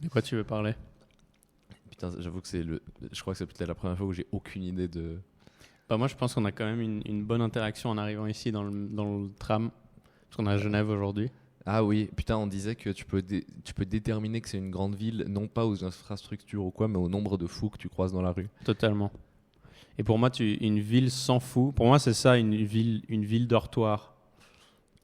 De quoi tu veux parler? Putain, j'avoue que je crois que c'est peut-être la première fois où j'ai aucune idée de... Bah moi, je pense qu'on a quand même une bonne interaction en arrivant ici dans le tram. Parce qu'on est à Genève aujourd'hui. Ah oui, putain, on disait que tu peux déterminer que c'est une grande ville, non pas aux infrastructures ou quoi, mais au nombre de fous que tu croises dans la rue. Totalement. Et pour moi, une ville sans fou. Pour moi, c'est ça, une ville dortoir.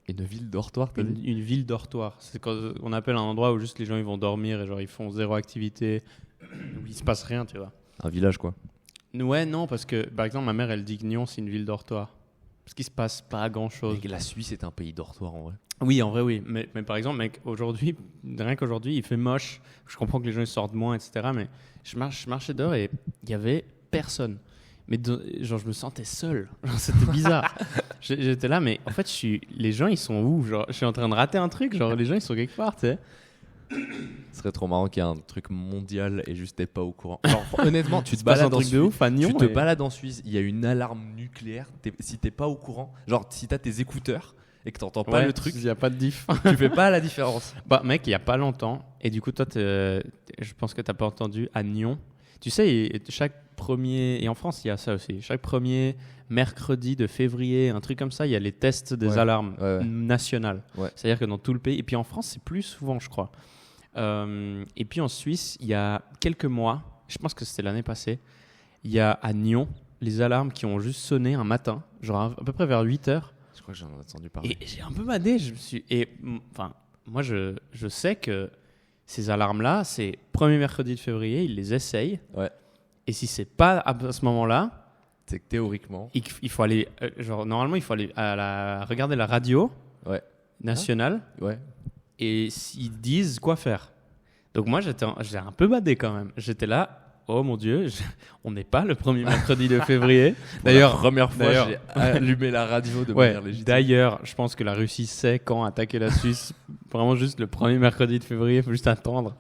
Une ville dortoir, t'as dit? Une ville dortoir. C'est quand on appelle un endroit où juste les gens ils vont dormir et genre ils font zéro activité, où il se passe rien, tu vois. Un village, quoi. Ouais, non, parce que par exemple, ma mère elle dit que Nyon c'est une ville dortoir. Parce qu'il se passe pas grand chose. La Suisse est un pays dortoir en vrai. Oui, en vrai, oui. Mais par exemple, mec, aujourd'hui, rien qu'aujourd'hui, il fait moche. Je comprends que les gens ils sortent moins, etc. Mais je marchais dehors et il y avait personne. Mais genre, je me sentais seul. Genre, c'était bizarre. J'étais là, mais en fait, les gens, ils sont où? Genre, je suis en train de rater un truc. Genre, les gens, ils sont quelque part, tu sais. Ce serait trop marrant qu'il y ait un truc mondial et juste t'es pas au courant. Genre, honnêtement, tu te passe un balades en truc de Suisse, ouf à Nyon. tu te balades en Suisse, il y a une alarme nucléaire. Si t'es pas au courant, genre si t'as tes écouteurs et que t'entends pas le truc, il y a pas de diff. tu fais pas la différence. Bah, mec, il y a pas longtemps. Et du coup, toi, je pense que t'as pas entendu à Nyon. Tu sais, chaque premier, et en France, il y a ça aussi. Chaque premier mercredi de février, un truc comme ça, il y a les tests des alarmes nationales. Ouais. C'est-à-dire que dans tout le pays, et puis en France, c'est plus souvent, je crois. Et puis en Suisse, il y a quelques mois, je pense que c'était l'année passée, il y a à Nyon les alarmes qui ont juste sonné un matin, genre à peu près vers 8h. Je crois que j'en ai entendu parler. Et j'ai un peu madé. Enfin, moi, je sais que ces alarmes-là, c'est premier mercredi de février, ils les essayent. Ouais. Et si c'est pas à ce moment-là, c'est que théoriquement, il faut aller, normalement, il faut aller regarder la radio nationale. Ouais. Et s'ils disent quoi faire. Donc moi, j'ai un peu badé quand même. J'étais là, oh mon Dieu, on n'est pas le premier mercredi de février. D'ailleurs, la première fois, j'ai allumé la radio de manière légitime. D'ailleurs, je pense que la Russie sait quand attaquer la Suisse. Vraiment juste le premier mercredi de février, il faut juste attendre.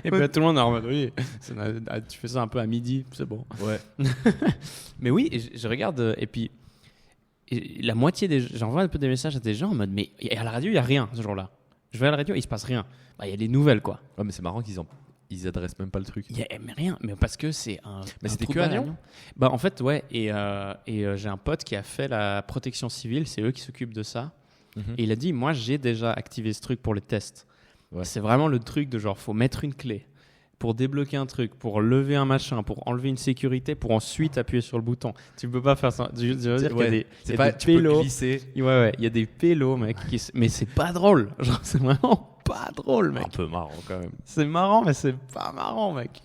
Et puis tout le monde est en mode, oui, tu fais ça un peu à midi, c'est bon. Ouais. Mais oui, je regarde, et puis la moitié j'envoie un peu des messages à des gens en mode, mais à la radio, il n'y a rien ce jour-là. Je vais à la radio, il se passe rien. Bah, il y a des nouvelles, quoi. Ouais, mais c'est marrant ils adressent même pas le truc. Mais rien, mais parce que c'est un. Mais c'était que à Nyon. Bah en fait ouais, et j'ai un pote qui a fait la protection civile, c'est eux qui s'occupent de ça. Et il a dit, moi j'ai déjà activé ce truc pour les tests. Ouais. C'est vraiment le truc de genre, faut mettre une clé pour débloquer un truc, pour lever un machin, pour enlever une sécurité, pour ensuite appuyer sur le bouton. Tu peux pas faire ça. Je veux dire qu'il y a des, c'est pas, tu peux glisser. Ouais, il y a des pélos, mec. Mais c'est pas drôle. Genre, c'est vraiment pas drôle, mec. Un peu marrant quand même. C'est marrant, mais c'est pas marrant, mec.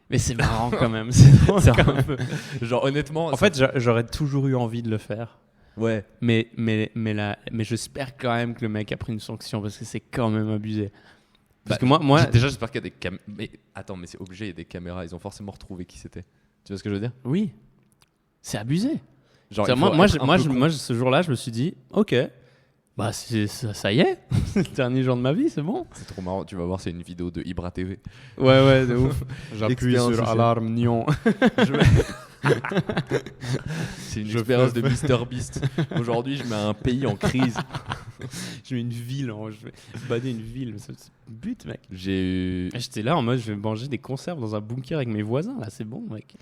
Mais c'est marrant quand même. C'est drôle quand même. Genre honnêtement. En fait, j'aurais toujours eu envie de le faire. Ouais. Mais j'espère quand même que le mec a pris une sanction parce que c'est quand même abusé. Parce que moi déjà j'espère qu'il y a des caméras. Mais attends, mais c'est obligé, il y a des caméras. Ils ont forcément retrouvé qui c'était. Tu vois ce que je veux dire? Oui. C'est abusé. Genre, moi, ce jour-là, je me suis dit, ok, bah ça y est, c'est le dernier jour de ma vie, c'est bon. C'est trop marrant. Tu vas voir, c'est une vidéo de Ibra TV. Ouais, de ouf. J'appuie sur alarme Nyon. C'est une expérience de MrBeast. Aujourd'hui, je mets un pays en crise. Je mets une ville, je vais bader une ville. C'est le but, mec. J'étais là en mode, je vais manger des conserves dans un bunker avec mes voisins. Là, c'est bon, mec.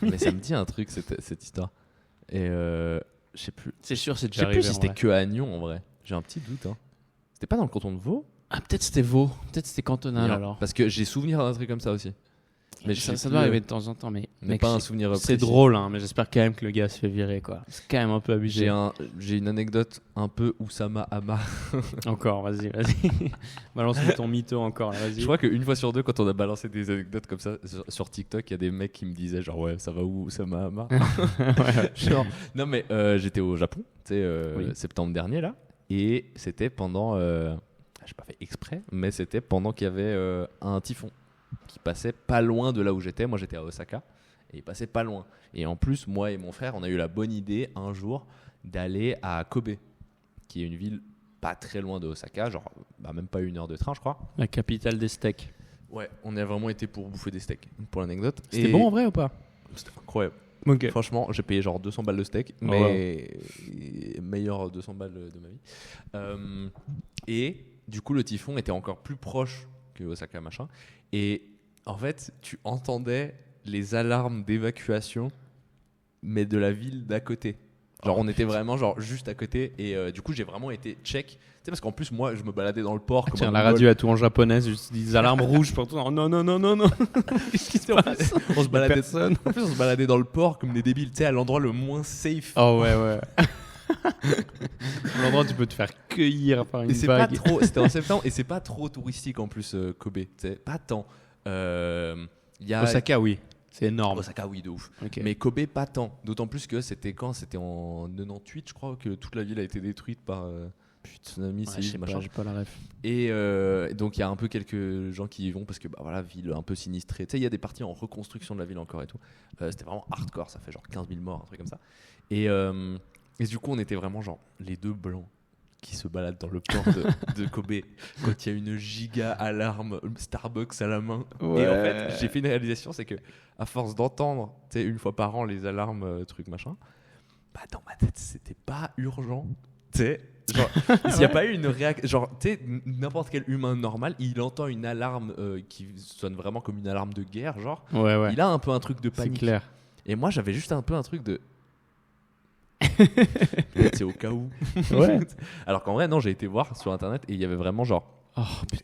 Mais ça me dit un truc, cette histoire. Et je sais plus. C'est sûr, c'est déjà arrivé. Je sais plus si c'était que à Nyon, en vrai. J'ai un petit doute. Hein. C'était pas dans le canton de Vaud? Ah, peut-être c'était Vaud. Peut-être c'était cantonal alors. Parce que j'ai souvenir d'un truc comme ça aussi. Mais ça doit arriver de temps en temps, mais pas un souvenir c'est drôle, hein, mais j'espère quand même que le gars se fait virer, quoi. C'est quand même un peu abusé. J'ai une anecdote un peu Oussama Hamar. Encore, vas-y. Balance-moi ton mytho encore, là, vas-y. Je crois qu'une fois sur deux, quand on a balancé des anecdotes comme ça sur TikTok, il y a des mecs qui me disaient genre ouais, ça va où Oussama Hamar? Genre, non mais j'étais au Japon, tu sais, septembre dernier là, et c'était pendant, j'ai pas fait exprès, mais c'était pendant qu'il y avait un typhon qui passait pas loin de là où j'étais. Moi j'étais à Osaka et il passait pas loin, et en plus moi et mon frère on a eu la bonne idée un jour d'aller à Kobe, qui est une ville pas très loin de Osaka, genre même pas 1 heure de train je crois. La capitale des steaks. Ouais, on a vraiment été pour bouffer des steaks, pour l'anecdote. C'était bon en vrai ou pas? C'était incroyable. Okay. Franchement, j'ai payé genre 200 balles de steak, mais meilleur 200 balles de ma vie. Et du coup, le typhon était encore plus proche que Osaka, machin. Et en fait, tu entendais les alarmes d'évacuation, mais de la ville d'à côté. Genre, on était vraiment genre juste à côté. Et du coup, j'ai vraiment été check. Tu sais, parce qu'en plus, moi, je me baladais dans le port. Tiens, la radio a tout en japonais, juste des alarmes rouges pour tout. Non, non, non, non, non. Qu'est-ce qui se passe? On se baladait. En plus, on se baladait dans le port comme des débiles. Tu sais, à l'endroit le moins safe. Oh ouais. L'endroit où tu peux te faire cueillir par une et c'est vague. Pas trop, c'était en septembre et c'est pas trop touristique en plus, Kobe. Pas tant. Osaka, oui. C'est énorme. Osaka, oui, de ouf. Okay. Mais Kobe, pas tant. D'autant plus que c'était quand? C'était en 98, je crois, que toute la ville a été détruite par tsunami, machin. J'ai pas la ref. Et donc, il y a un peu quelques gens qui y vont parce que, voilà, ville un peu sinistrée. Tu sais, il y a des parties en reconstruction de la ville encore et tout. C'était vraiment hardcore, ça fait genre 15 000 morts, un truc comme ça. Et du coup, on était vraiment genre les deux blancs qui se baladent dans le port de Kobe quand il y a une giga alarme Starbucks à la main. Ouais. Et en fait, j'ai fait une réalisation, c'est que à force d'entendre, tu sais, une fois par an les alarmes truc machin, bah dans ma tête c'était pas urgent. Tu sais, genre s'il n'y a pas eu une réaction, genre tu sais, n'importe quel humain normal, il entend une alarme qui sonne vraiment comme une alarme de guerre, genre. Ouais. Il a un peu un truc de panique. C'est clair. Et moi j'avais juste un peu un truc de c'est au cas où. Ouais. Alors qu'en vrai, non, j'ai été voir sur internet et il y avait vraiment genre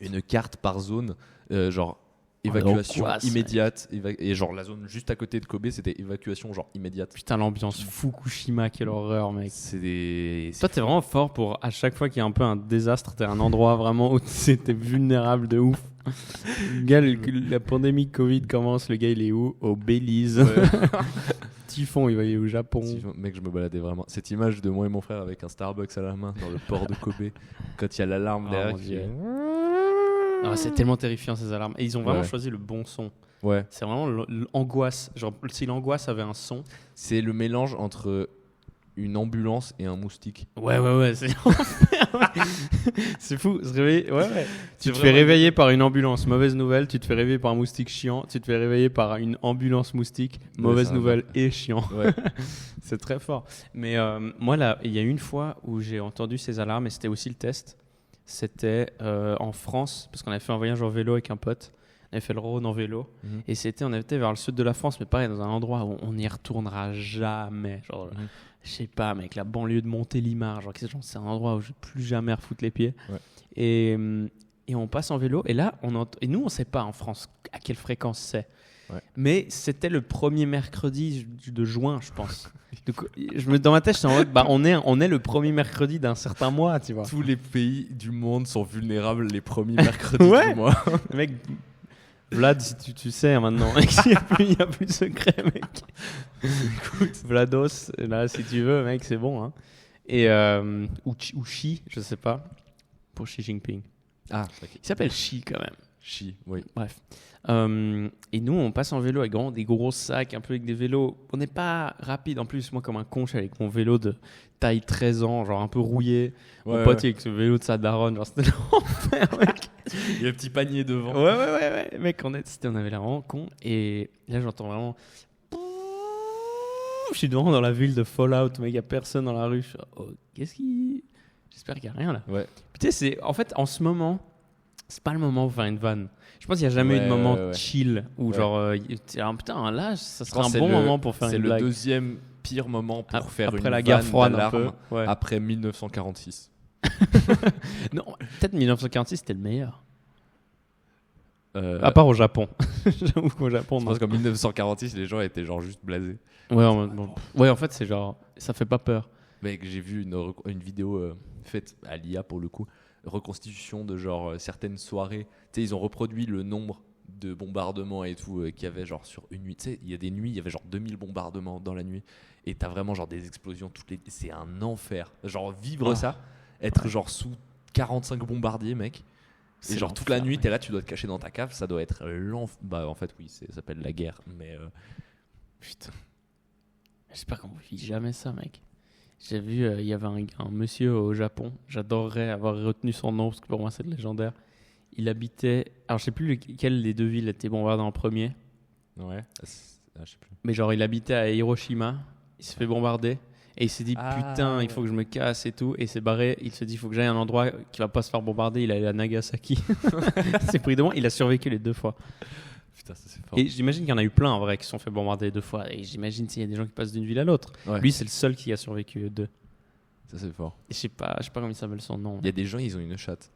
une carte par zone, genre évacuation immédiate. Et genre la zone juste à côté de Kobe, c'était évacuation genre immédiate. Putain, l'ambiance Fukushima, quelle horreur, mec. Toi, t'es vraiment fort pour à chaque fois qu'il y a un peu un désastre, t'es un endroit vraiment où t'es vulnérable de ouf. Le gars, la pandémie Covid commence, le gars il est où? Au Belize. Ouais. Typhon, il va aller au Japon. Mec, je me baladais vraiment. Cette image de moi et mon frère avec un Starbucks à la main dans le port de Kobe, quand il y a l'alarme derrière. C'est tellement terrifiant ces alarmes. Et ils ont vraiment choisi le bon son. Ouais. C'est vraiment l'angoisse. Genre, si l'angoisse avait un son. C'est le mélange entre une ambulance et un moustique. Ouais. C'est c'est fou. Se réveiller. Ouais. Tu te fais réveiller par une ambulance. Mauvaise nouvelle. Tu te fais réveiller par un moustique chiant. Tu te fais réveiller par une ambulance moustique. Mauvaise nouvelle et chiant. Ouais. C'est très fort. Mais moi, là, il y a une fois où j'ai entendu ces alarmes et c'était aussi le test. C'était en France, parce qu'on avait fait un voyage en vélo avec un pote. On avait fait le Rhône en vélo. Et on était vers le sud de la France, mais pareil, dans un endroit où on n'y retournera jamais. Genre, je sais pas, mec, la banlieue de Montélimar. Genre, c'est un endroit où je ne vais plus jamais refoutre les pieds. Ouais. Et on passe en vélo. Et là, et nous, on ne sait pas en France à quelle fréquence c'est. Ouais. Mais c'était le premier mercredi de juin, je pense. Donc, dans ma tête, j'étais en mode, on est le premier mercredi d'un certain mois, tu vois. Tous les pays du monde sont vulnérables les premiers mercredis du mois. Mec, Vlad, si tu sais maintenant, mec, il n'y a plus de secret, mec. Écoute, Vlados, là, si tu veux, mec, c'est bon. Hein. Et, ou Xi, je sais pas, pour Xi Jinping. Ah, okay. Il s'appelle Xi quand même. Xi, oui. Bref. Et nous, on passe en vélo avec des gros sacs, un peu avec des vélos. On n'est pas rapide. En plus, moi, comme un con, je suis avec mon vélo de taille 13 ans, genre un peu rouillé. Mon pote, avec ce vélo de sa daronne, genre c'était l'enfer, mec. Il y a un petit panier devant. Ouais. Mec, on avait l'air vraiment con. Et là, j'entends vraiment. Je suis devant dans la ville de Fallout, mais il n'y a personne dans la rue. Je suis, j'espère qu'il n'y a rien là. Ouais. Putain, en fait, en ce moment, c'est pas le moment pour faire une vanne. Je pense qu'il n'y a jamais eu de moment chill où genre putain là ça serait un bon moment pour faire une blague. C'est le deuxième pire moment pour faire après une la guerre froide d'alarme après 1946. Non, peut-être 1946 c'était le meilleur. À part au Japon. J'avoue qu'au Japon. Je pense qu'en 1946 les gens étaient genre juste blasés. Ouais, en fait c'est genre ça fait pas peur. Mec, j'ai vu une vidéo faite à l'IA pour le coup. Reconstitution de genre certaines soirées. Tu sais, ils ont reproduit le nombre de bombardements et tout qu'il y avait genre sur une nuit. Tu sais, il y a des nuits, il y avait genre 2000 bombardements dans la nuit et t'as vraiment genre des explosions toutes les. C'est un enfer. Genre vivre ça, être genre sous 45 bombardiers, mec. Et genre toute la nuit, t'es là, tu dois te cacher dans ta cave, ça doit être l'enfer. Bah en fait, oui, ça s'appelle la guerre, mais. Putain. J'espère qu'on vit jamais ça, mec. J'ai vu, il y avait un monsieur au Japon. J'adorerais avoir retenu son nom parce que pour moi c'est légendaire. Il habitait. Alors je sais plus lequel des deux villes était bombardé en premier. Ouais. Je sais plus. Mais genre il habitait à Hiroshima. Il s'est fait bombarder. Et il s'est dit putain, il faut que je me casse et tout. Et il s'est barré. Il se dit, il faut que j'aille à un endroit qui va pas se faire bombarder. Il est allé à Nagasaki. C'est pris de moi. Il a survécu les 2 fois. Putain, ça c'est fort. Et j'imagine qu'il y en a eu plein en vrai qui se sont fait bombarder 2 fois. Et j'imagine s'il y a des gens qui passent d'une ville à l'autre. Ouais. Lui, c'est le seul qui a survécu 2. Ça c'est fort. Et je sais pas comment il s'appelle son nom. Il y a des gens, ils ont une chatte.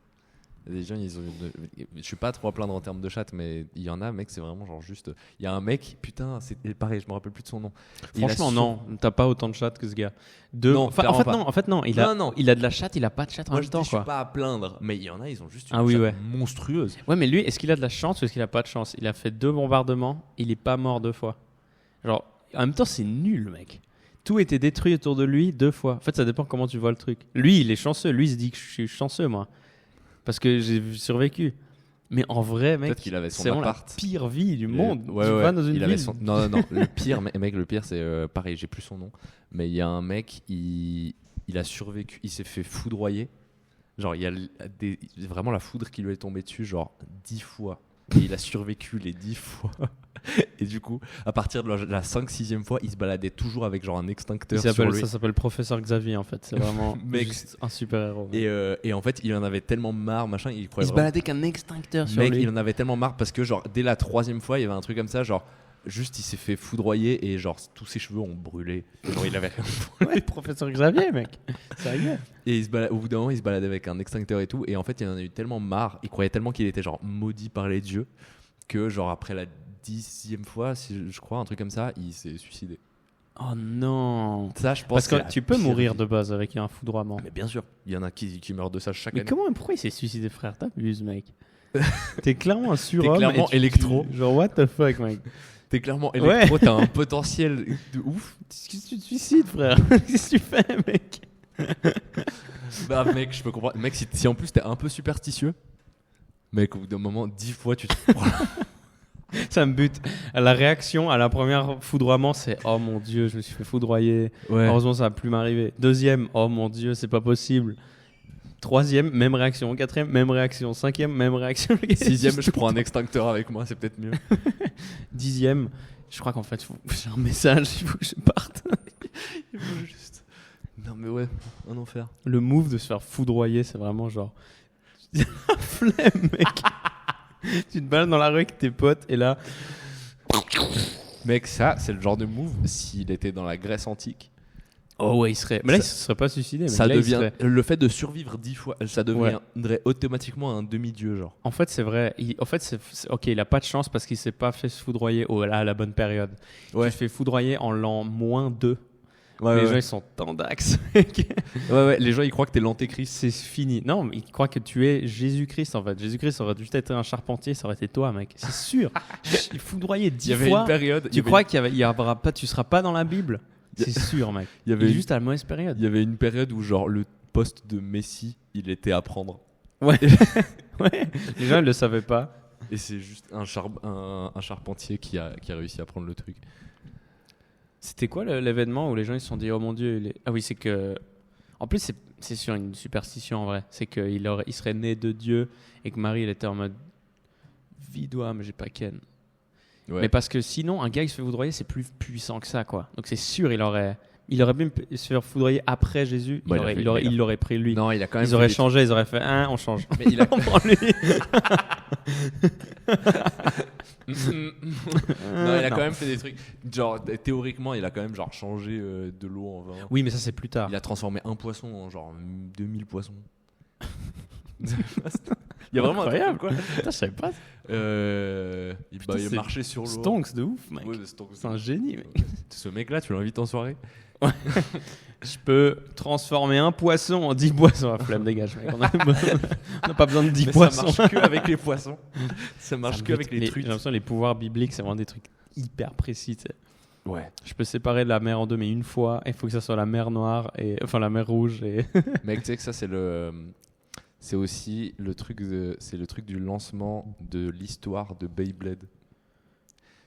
Les gens, je suis pas trop à plaindre en termes de chatte, mais il y en a, mec, c'est vraiment genre juste. Il y a un mec, putain, c'est pareil, je me rappelle plus de son nom. Franchement, non, t'as pas autant de chatte que ce gars. Non, en fait, non, il a de la chatte, il a pas de chatte en même temps. Je suis pas à plaindre, mais il y en a, ils ont juste une chatte monstrueuse. Ouais, mais lui, est-ce qu'il a de la chance ou est-ce qu'il a pas de chance? Il a fait 2 bombardements, il est pas mort 2 fois. Genre, en même temps, c'est nul, mec. Tout était détruit autour de lui 2 fois. En fait, ça dépend comment tu vois le truc. Lui, il est chanceux. Lui, il se dit que je suis chanceux, moi. Parce que j'ai survécu. Mais en vrai, mec, qu'il avait son c'est vraiment la pire vie du monde. Ouais, tu vas dans une ville. Non. Le pire, mec, c'est pareil, j'ai plus son nom. Mais il y a un mec, il a survécu, il s'est fait foudroyer. Genre, il y a vraiment la foudre qui lui est tombée dessus, genre 10 fois. Et il a survécu les 10 fois. Et du coup, à partir de la 5-6e fois, il se baladait toujours avec genre un extincteur sur lui. Ça s'appelle Professeur Xavier en fait. C'est vraiment juste un super héros. Et en fait, il en avait tellement marre, machin. Il se baladait qu'un extincteur sur lui. Mec, il en avait tellement marre parce que genre dès la 3e fois, il y avait un truc comme ça, genre juste il s'est fait foudroyer et genre tous ses cheveux ont brûlé. Genre, il avait rien. Ouais, Professeur Xavier, mec. Sérieux. Et au bout d'un moment, il se baladait avec un extincteur et tout. Et en fait, il en a eu tellement marre. Il croyait tellement qu'il était genre maudit par les dieux que genre après la 10e fois, si je crois, un truc comme ça, il s'est suicidé. Oh non. Ça, je pense parce que tu peux mourir de base avec un foudroiement. Mais bien sûr, il y en a qui meurent de ça chaque année. Mais pourquoi il s'est suicidé, frère? T'abuses, mec. T'es clairement un surhomme. T'es clairement électro. Genre, what the fuck, mec. T'es clairement électro, t'as un potentiel de ouf. Qu'est-ce que tu te suicides, frère? Qu'est-ce que tu fais, mec? Bah, mec, je peux comprendre. Mec, si en plus t'es un peu superstitieux, mec, au bout d'un moment, 10 fois, tu te prends. Ça me bute. La réaction à la première foudroiement, c'est oh mon Dieu, je me suis fait foudroyer. Ouais. Heureusement, ça va plus m'arriver. 2e, oh mon Dieu, c'est pas possible. 3e, même réaction. 4e, même réaction. 5e, même réaction. 6e, je prends un extincteur avec moi, c'est peut-être mieux. 10e, je crois qu'en fait, j'ai un message, il faut que je parte. Il faut juste. Non, mais ouais, un enfer. Le move de se faire foudroyer, c'est vraiment genre. Flemme, mec. Tu te balades dans la rue avec tes potes et là. Mec, ça, c'est le genre de move s'il était dans la Grèce antique. Oh ouais, il serait. Mais là, il se serait pas suicidé. Mais ça là, devient. Le fait de survivre 10 fois, ça deviendrait automatiquement un demi-dieu, genre. En fait, c'est vrai. Ok, il a pas de chance parce qu'il s'est pas fait se foudroyer à la bonne période. Ouais. Il se fait foudroyer en l'an -2. Ouais, les gens ils sont tendax. ouais, les gens ils croient que t'es l'antéchrist. C'est fini. Non, mais ils croient que tu es Jésus-Christ en fait. Jésus-Christ aurait juste été un charpentier, ça aurait été toi, mec. C'est sûr. Il foudroyait 10 fois. Il y avait une période. Tu crois qu'il y aura pas, tu seras pas dans la Bible? C'est sûr, mec. Il est juste à la mauvaise période. Il y avait une période où genre le poste de Messie, il était à prendre. Ouais. Ouais. Les gens ils le savaient pas. Et c'est juste un charpentier qui a réussi à prendre le truc. C'était quoi l'événement où les gens ils se sont dit oh mon Dieu ah oui c'est que en plus c'est sur une superstition en vrai, c'est qu'il serait né de Dieu et que Marie elle était en mode vidois mais j'ai pas ken. Ouais. Mais parce que sinon un gars qui se fait foudroyer c'est plus puissant que ça quoi, donc c'est sûr il aurait pu se faire foudroyer après Jésus. Il l'aurait pris lui. Non, il a quand même. Ils auraient changé, ils auraient fait on change. Mais il a non, il a quand même fait des trucs. Genre, théoriquement, il a quand même genre changé de l'eau en vin. Oui, mais ça c'est plus tard. Il a transformé un poisson en genre 2000 poissons. Il y a vraiment incroyable quoi. Putain, je savais pas. Il a marché sur l'eau. Stonks de ouf, mec. Ouais, c'est un génie, mec. Ce mec-là, tu l'invites en soirée? Ouais. Je peux transformer un poisson en 10 poissons. Flemme, dégage, mec. On n'a pas besoin de 10 poissons. Ça marche que avec les poissons. Ça marche que avec les trucs. J'ai l'impression que les pouvoirs bibliques, c'est vraiment des trucs hyper précis. T'sais. Ouais. Je peux séparer la mer en deux, mais une fois. Il faut que ça soit la mer noire, enfin la mer rouge. Et mec, tu sais que ça, c'est aussi le truc du lancement de l'histoire de Beyblade.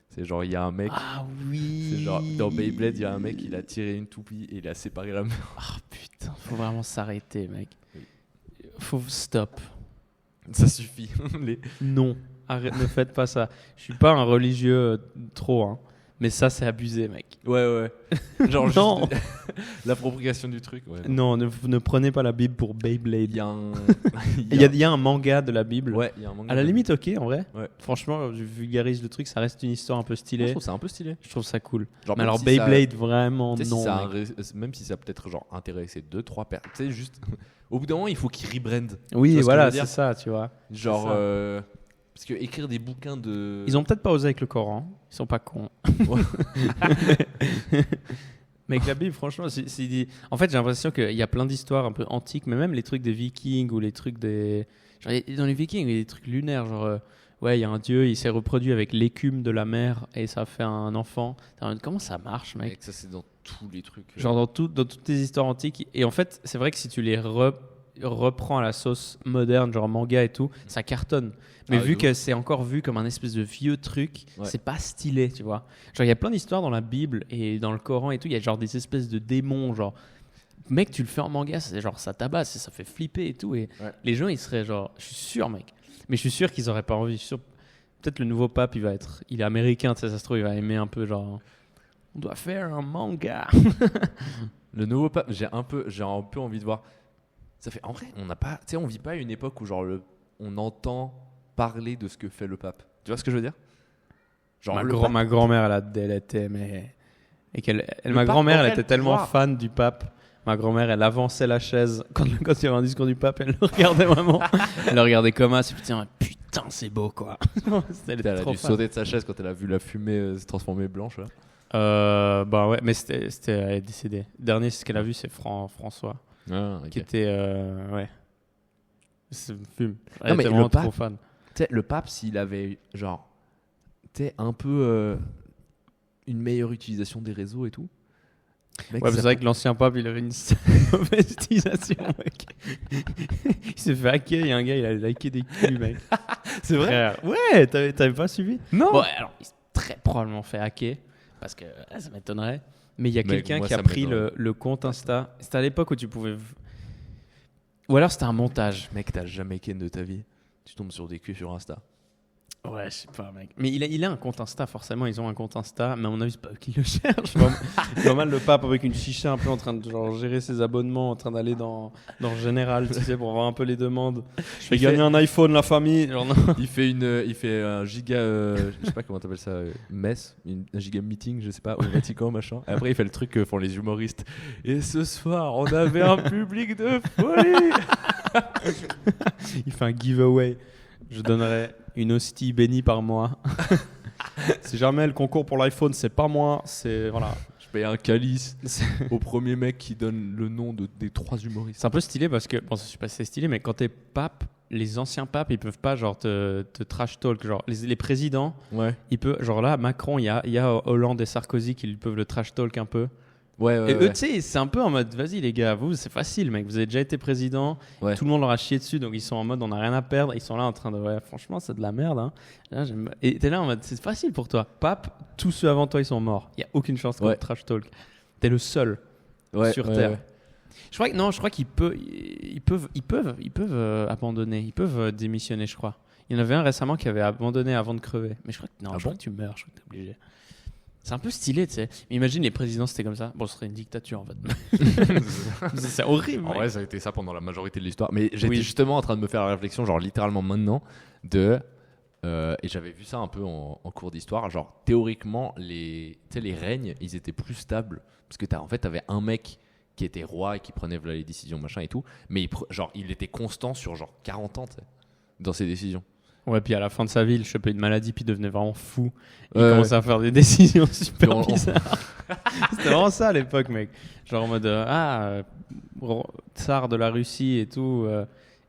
C'est genre, il y a un mec. Ah oui! C'est genre, dans Beyblade, il y a un mec, il a tiré une toupie et il a séparé la mer. Ah putain, faut vraiment s'arrêter, mec. Faut stop. Ça suffit. Non, arrête, ne faites pas ça. Je suis pas un religieux trop, hein. Mais ça, c'est abusé, mec. Ouais. Genre non. juste l'appropriation du truc. Ouais, non, ne prenez pas la Bible pour Beyblade. Il y a un... il y a un manga de la Bible. Ouais, il y a un manga. À la limite, ok, en vrai. Ouais. Franchement, je vulgarise le truc, ça reste une histoire un peu stylée. Je trouve ça un peu stylé. Je trouve ça cool. Genre, mais alors si Beyblade, vraiment, non. Même si ça a peut-être genre intéressé 2-3 personnes. Tu sais, juste... Au bout d'un moment, il faut qu'ils rebrandent. Oui, voilà, c'est ça, tu vois. Genre... Parce que écrire des bouquins de... Ils ont peut-être pas osé avec le Coran. Ils sont pas cons. Mais avec la Bible, franchement, en fait, j'ai l'impression qu'il y a plein d'histoires un peu antiques, mais même les trucs des Vikings ou les trucs des... Genre, dans les Vikings, il y a des trucs lunaires, genre... Ouais, il y a un dieu, il s'est reproduit avec l'écume de la mer et ça fait un enfant. Comment ça marche, mec? Ça, c'est dans tous les trucs. Genre dans toutes les histoires antiques. Et en fait, c'est vrai que si tu les reprends à la sauce moderne, genre manga et tout, ça cartonne. Mais vu que c'est encore vu comme un espèce de vieux truc, c'est pas stylé, tu vois. Genre, il y a plein d'histoires dans la Bible et dans le Coran et tout. Il y a genre des espèces de démons, genre... Mec, tu le fais en manga, c'est genre ça tabasse et ça fait flipper et tout. Et les gens, ils seraient genre... Je suis sûr, mec. Mais je suis sûr qu'ils auraient pas envie. Je suis sûr... Peut-être le nouveau pape, il est américain, tu sais, ça se trouve, il va aimer un peu genre... On doit faire un manga. Le nouveau pape, j'ai un peu envie de voir... Ça fait... En vrai, on n'a pas... Tu sais, on vit pas à une époque où genre on entend parler de ce que fait le pape. Tu vois ce que je veux dire? Genre ma grand-mère, elle était... Mais... Et ma grand-mère, elle était tellement fan du pape. Ma grand-mère, elle avançait la chaise quand il y avait un discours du pape, elle le regardait vraiment. Elle le regardait comme ça, putain, c'est beau quoi. Elle a dû sauter de sa chaise quand elle a vu la fumée se transformer blanche. Là. Bah ouais, mais elle est décédée. Le dernier, ce qu'elle a vu, c'est François, qui était fume. Elle était vraiment trop fan. Le pape, s'il avait genre, un peu une meilleure utilisation des réseaux et tout. Mec, c'est vrai que l'ancien pape, il avait une mauvaise utilisation, mec. Il s'est fait hacker, il y a un gars, il a liké des culs, mec. C'est vrai? Ouais, t'avais pas suivi? Non. Bon, alors, il s'est très probablement fait hacker, parce que ça m'étonnerait. Mais il y a quelqu'un qui a pris le compte Insta. C'était à l'époque où tu pouvais... Ou alors c'était un montage. Mec, t'as jamais ken de ta vie. Tu tombes sur des culs sur Insta. Ouais, je sais pas, mec. Mais il a un compte Insta, forcément, ils ont un compte Insta, mais à mon avis, c'est pas eux qui le cherchent. Je vois mal le pape avec une chicha un peu en train de genre, gérer ses abonnements, en train d'aller dans Général, tu sais, pour avoir un peu les demandes. Je vais gagner un iPhone, la famille. Genre, non. Il fait un giga, je sais pas comment t'appelles ça, messe, un giga meeting, je sais pas, au Vatican, machin. Et après, il fait le truc que font les humoristes. Et ce soir, on avait un public de folie. Il fait un giveaway. Je donnerai une hostie bénie par mois. Si jamais le concours pour l'iPhone, c'est pas moi, c'est voilà. Je paye un calice au premier mec qui donne le nom des 3 humoristes. C'est un peu stylé parce que, bon, je sais pas si c'est stylé, mais quand t'es pape, les anciens papes, ils peuvent pas genre te trash talk. Genre les présidents, ils peuvent, genre là, Macron, il y a Hollande et Sarkozy qui peuvent le trash talk un peu. Ouais, et eux, tu sais, c'est un peu en mode, vas-y les gars, vous, c'est facile, mec. Vous avez déjà été président, tout le monde leur a chié dessus, donc ils sont en mode, on n'a rien à perdre. Ils sont là en train de, franchement, c'est de la merde. Hein. Là, et t'es là en mode, c'est facile pour toi. Pape, tous ceux avant toi, ils sont morts. Il n'y a aucune chance qu'on trash talk. T'es le seul sur Terre. Ouais. Je crois qu'ils peuvent abandonner, ils peuvent démissionner, je crois. Il y en avait un récemment qui avait abandonné avant de crever. Mais je crois que, je crois que tu meurs, je crois que t'es obligé. C'est un peu stylé, tu sais. Mais imagine les présidents, c'était comme ça. Bon, ce serait une dictature, en fait. C'est horrible. En vrai, ça a été ça pendant la majorité de l'histoire. Mais j'étais justement en train de me faire la réflexion, genre littéralement maintenant, et j'avais vu ça un peu en cours d'histoire. Genre, théoriquement, les règnes, ils étaient plus stables. Parce que t'avais un mec qui était roi et qui prenait les décisions, machin et tout. Mais il était constant sur genre 40 ans, tu sais, dans ses décisions. Ouais, puis à la fin de sa vie, il chopait une maladie, puis il devenait vraiment fou. Il commençait à faire des décisions super bizarres. C'était vraiment ça à l'époque, mec. Genre en mode, tsar de la Russie et tout.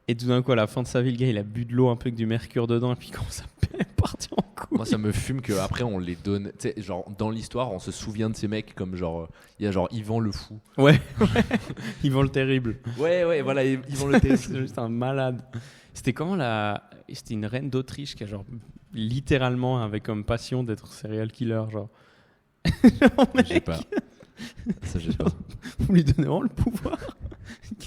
Et tout d'un coup, à la fin de sa vie, le gars, il a bu de l'eau un peu avec du mercure dedans, et puis il commence à partir en couille. Moi, ça me fume qu'après, on les donne. Tu sais, genre, dans l'histoire, on se souvient de ces mecs comme genre. Il y a genre Yvan le fou. Ouais. Yvan le terrible. Ouais, voilà, Yvan le terrible. C'est juste un malade. C'était comment C'était une reine d'Autriche qui a genre littéralement avait comme passion d'être serial killer, genre. Je sais pas. Ça, je sais pas. Vous lui donnez vraiment le pouvoir.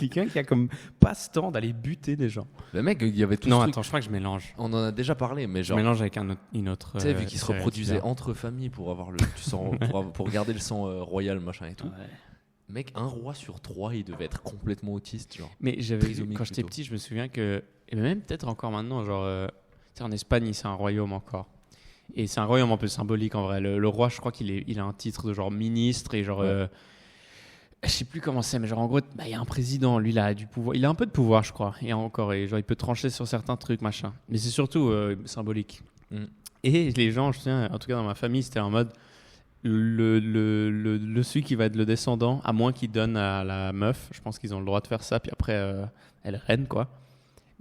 quelqu'un qui a comme passe-temps d'aller buter des gens. Le mec, il y avait tout Non, ce attends, je crois que je mélange. On en a déjà parlé, mais genre. Je mélange avec une autre. Tu sais, vu qu'ils se reproduisaient entre familles pour avoir du sang, pour garder le sang royal, machin et tout. Ouais. Mec, un roi sur 3, il devait être complètement autiste, genre. Mais quand j'étais petit, je me souviens que, et même peut-être encore maintenant, genre, en Espagne, c'est un royaume encore. Et c'est un royaume un peu symbolique en vrai. Le roi, je crois qu'il a un titre de genre ministre et genre. Ouais. Je sais plus comment c'est, mais genre en gros, il y a un président, lui, il a du pouvoir. Il a un peu de pouvoir, je crois. Et encore, genre, il peut trancher sur certains trucs, machin. Mais c'est surtout symbolique. Et les gens, je tiens, en tout cas dans ma famille, c'était en mode celui qui va être le descendant, à moins qu'il donne à la meuf. Je pense qu'ils ont le droit de faire ça. Puis après, elle reine, quoi.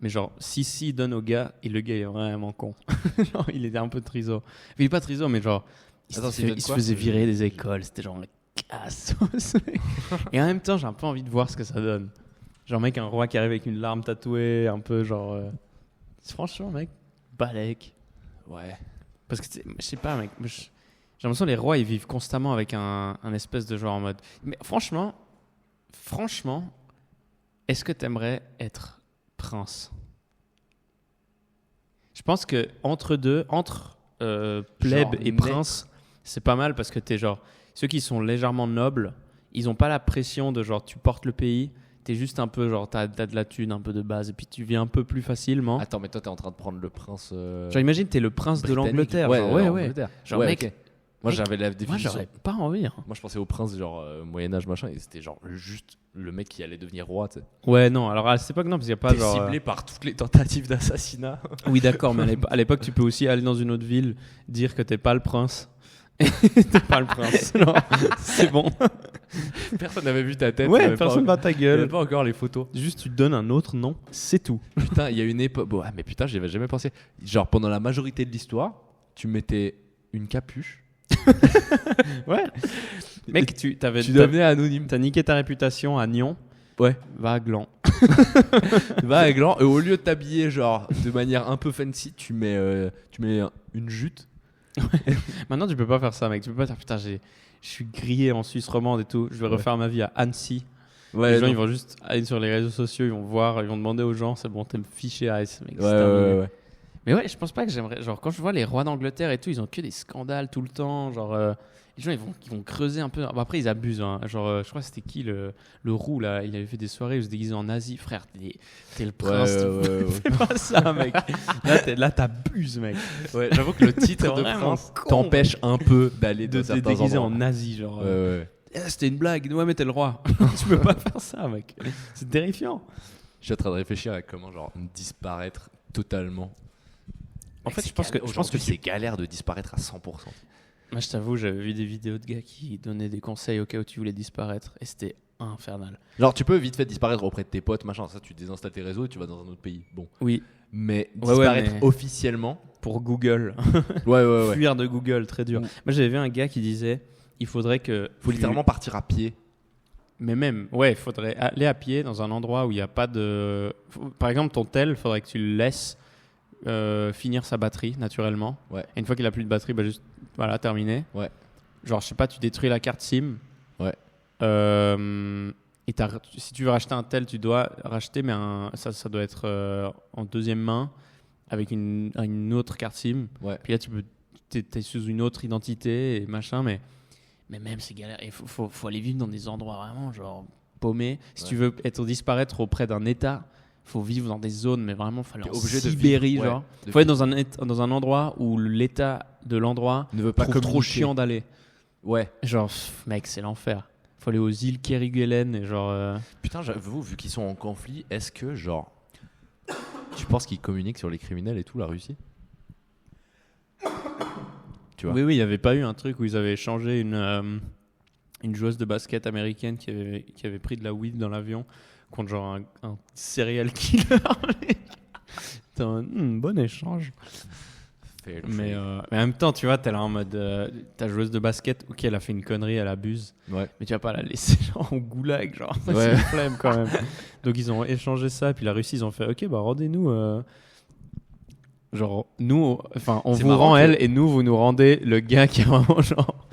Mais genre, si il donne au gars, et le gars est vraiment con. Genre, il était un peu triso. Il est pas triso, mais genre, il se faisait virer des écoles. C'était genre le cassos. Et en même temps, j'ai un peu envie de voir ce que ça donne. Genre, mec, un roi qui arrive avec une larme tatouée, un peu genre. Franchement, mec, balèque. Ouais. Parce que, je sais pas, mec. J'ai l'impression que les rois, ils vivent constamment avec un espèce de genre en mode. Mais franchement, est-ce que t'aimerais être prince? Je pense que entre plèbe et prince, c'est pas mal parce que t'es genre ceux qui sont légèrement nobles, ils ont pas la pression de genre tu portes le pays, t'es juste un peu genre t'as de la thune un peu de base et puis tu vis un peu plus facilement. Attends, mais toi t'es en train de prendre le prince. Genre imagine t'es le prince de l'Angleterre. Ouais. Genre mec. Okay. Moi j'avais la définition. Moi j'aurais pas envie. Hein. Moi je pensais au prince genre Moyen-Âge machin et c'était genre juste le mec qui allait devenir roi, tu sais. Ouais, non, alors à cette époque non parce qu'il y a pas genre ciblé par toutes les tentatives d'assassinat. Oui, d'accord, mais à l'époque tu peux aussi aller dans une autre ville, dire que t'es pas le prince. T'es pas le prince. Non, c'est bon. Personne n'avait vu ta tête. Ouais, personne bat ta gueule. Il n'y avait pas encore les photos. Juste tu donnes un autre nom, c'est tout. Putain, il y a une époque. Bon, mais putain, j'y avais jamais pensé. Genre pendant la majorité de l'histoire, tu mettais une capuche. Ouais. Mec, tu devenais anonyme. T'as niqué ta réputation à Nyon. Ouais. Va à Gland. Va à Gland. Et au lieu de t'habiller genre de manière un peu fancy, tu mets une jute. Ouais. Maintenant, tu peux pas faire ça, mec. Tu peux pas dire putain, je suis grillé en Suisse romande et tout. Je vais refaire ma vie à Annecy. Ouais, les gens, ils vont juste aller sur les réseaux sociaux, ils vont voir, ils vont demander aux gens, c'est bon, t'es fiché Ice, mec. Ouais. Mais ouais, je pense pas que j'aimerais. Genre, quand je vois les rois d'Angleterre et tout, ils ont que des scandales tout le temps. Genre, les gens, ils vont creuser un peu. Bon, après, ils abusent. Hein. Genre, je crois que c'était qui le roux, là. Il avait fait des soirées où il se déguisait en nazi. Frère, t'es le prince. Fais pas ça, mec. Là, t'abuses, mec. Ouais, j'avoue que le titre de prince t'empêche un peu d'aller de te déguiser en nazi. Genre, c'était une blague. Ouais, mais t'es le roi. Tu peux pas faire ça, mec. C'est terrifiant. Je suis en train de réfléchir à comment, genre, disparaître totalement. En fait, je pense que c'est galère de disparaître à 100%. Moi, je t'avoue, j'avais vu des vidéos de gars qui donnaient des conseils au cas où tu voulais disparaître et c'était infernal. Genre, tu peux vite fait disparaître auprès de tes potes, machin. Ça, tu désinstalles tes réseaux et tu vas dans un autre pays. Bon. Oui. Mais disparaître officiellement. Pour Google. Ouais. Fuir de Google, très dur. Moi, j'avais vu un gars qui disait il faudrait que. Faut littéralement partir à pied. Mais même, il faudrait aller à pied dans un endroit où il n'y a pas de. Par exemple, ton tel, il faudrait que tu le laisses. Finir sa batterie naturellement. Ouais. Et une fois qu'il a plus de batterie, juste terminé. Ouais. Genre, je sais pas, tu détruis la carte SIM. Ouais. Et si tu veux racheter un tel, tu dois racheter, mais ça doit être en deuxième main avec une autre carte SIM. Ouais. Puis là, t'es sous une autre identité et machin, mais même c'est galère. Il faut aller vivre dans des endroits vraiment genre paumés. Si tu veux disparaître auprès d'un État. Faut vivre dans des zones, mais vraiment, faut aller en Sibérie, genre. Faut être dans un endroit où l'état de l'endroit ne veut pas trouve trop chiant d'aller. Ouais. Genre, mec, c'est l'enfer. Faut aller aux îles Kerguelen et genre. Putain, j'avoue, vu qu'ils sont en conflit, est-ce que genre, tu penses qu'ils communiquent sur les criminels et tout, la Russie? Tu vois? Oui, il y avait pas eu un truc où ils avaient échangé une joueuse de basket américaine qui avait pris de la weed dans l'avion. Contre genre un serial killer. C'est un bon échange. Mais en même temps, tu vois, t'es là en mode ta joueuse de basket, ok, elle a fait une connerie, elle abuse. Ouais. Mais tu vas pas la laisser genre au goulag, genre. C'est une flemme quand même. Donc ils ont échangé ça, puis la Russie, ils ont fait, ok, bah rendez-nous. Genre, nous, enfin, on vous rend elle, et nous, vous nous rendez le gars qui a vraiment genre.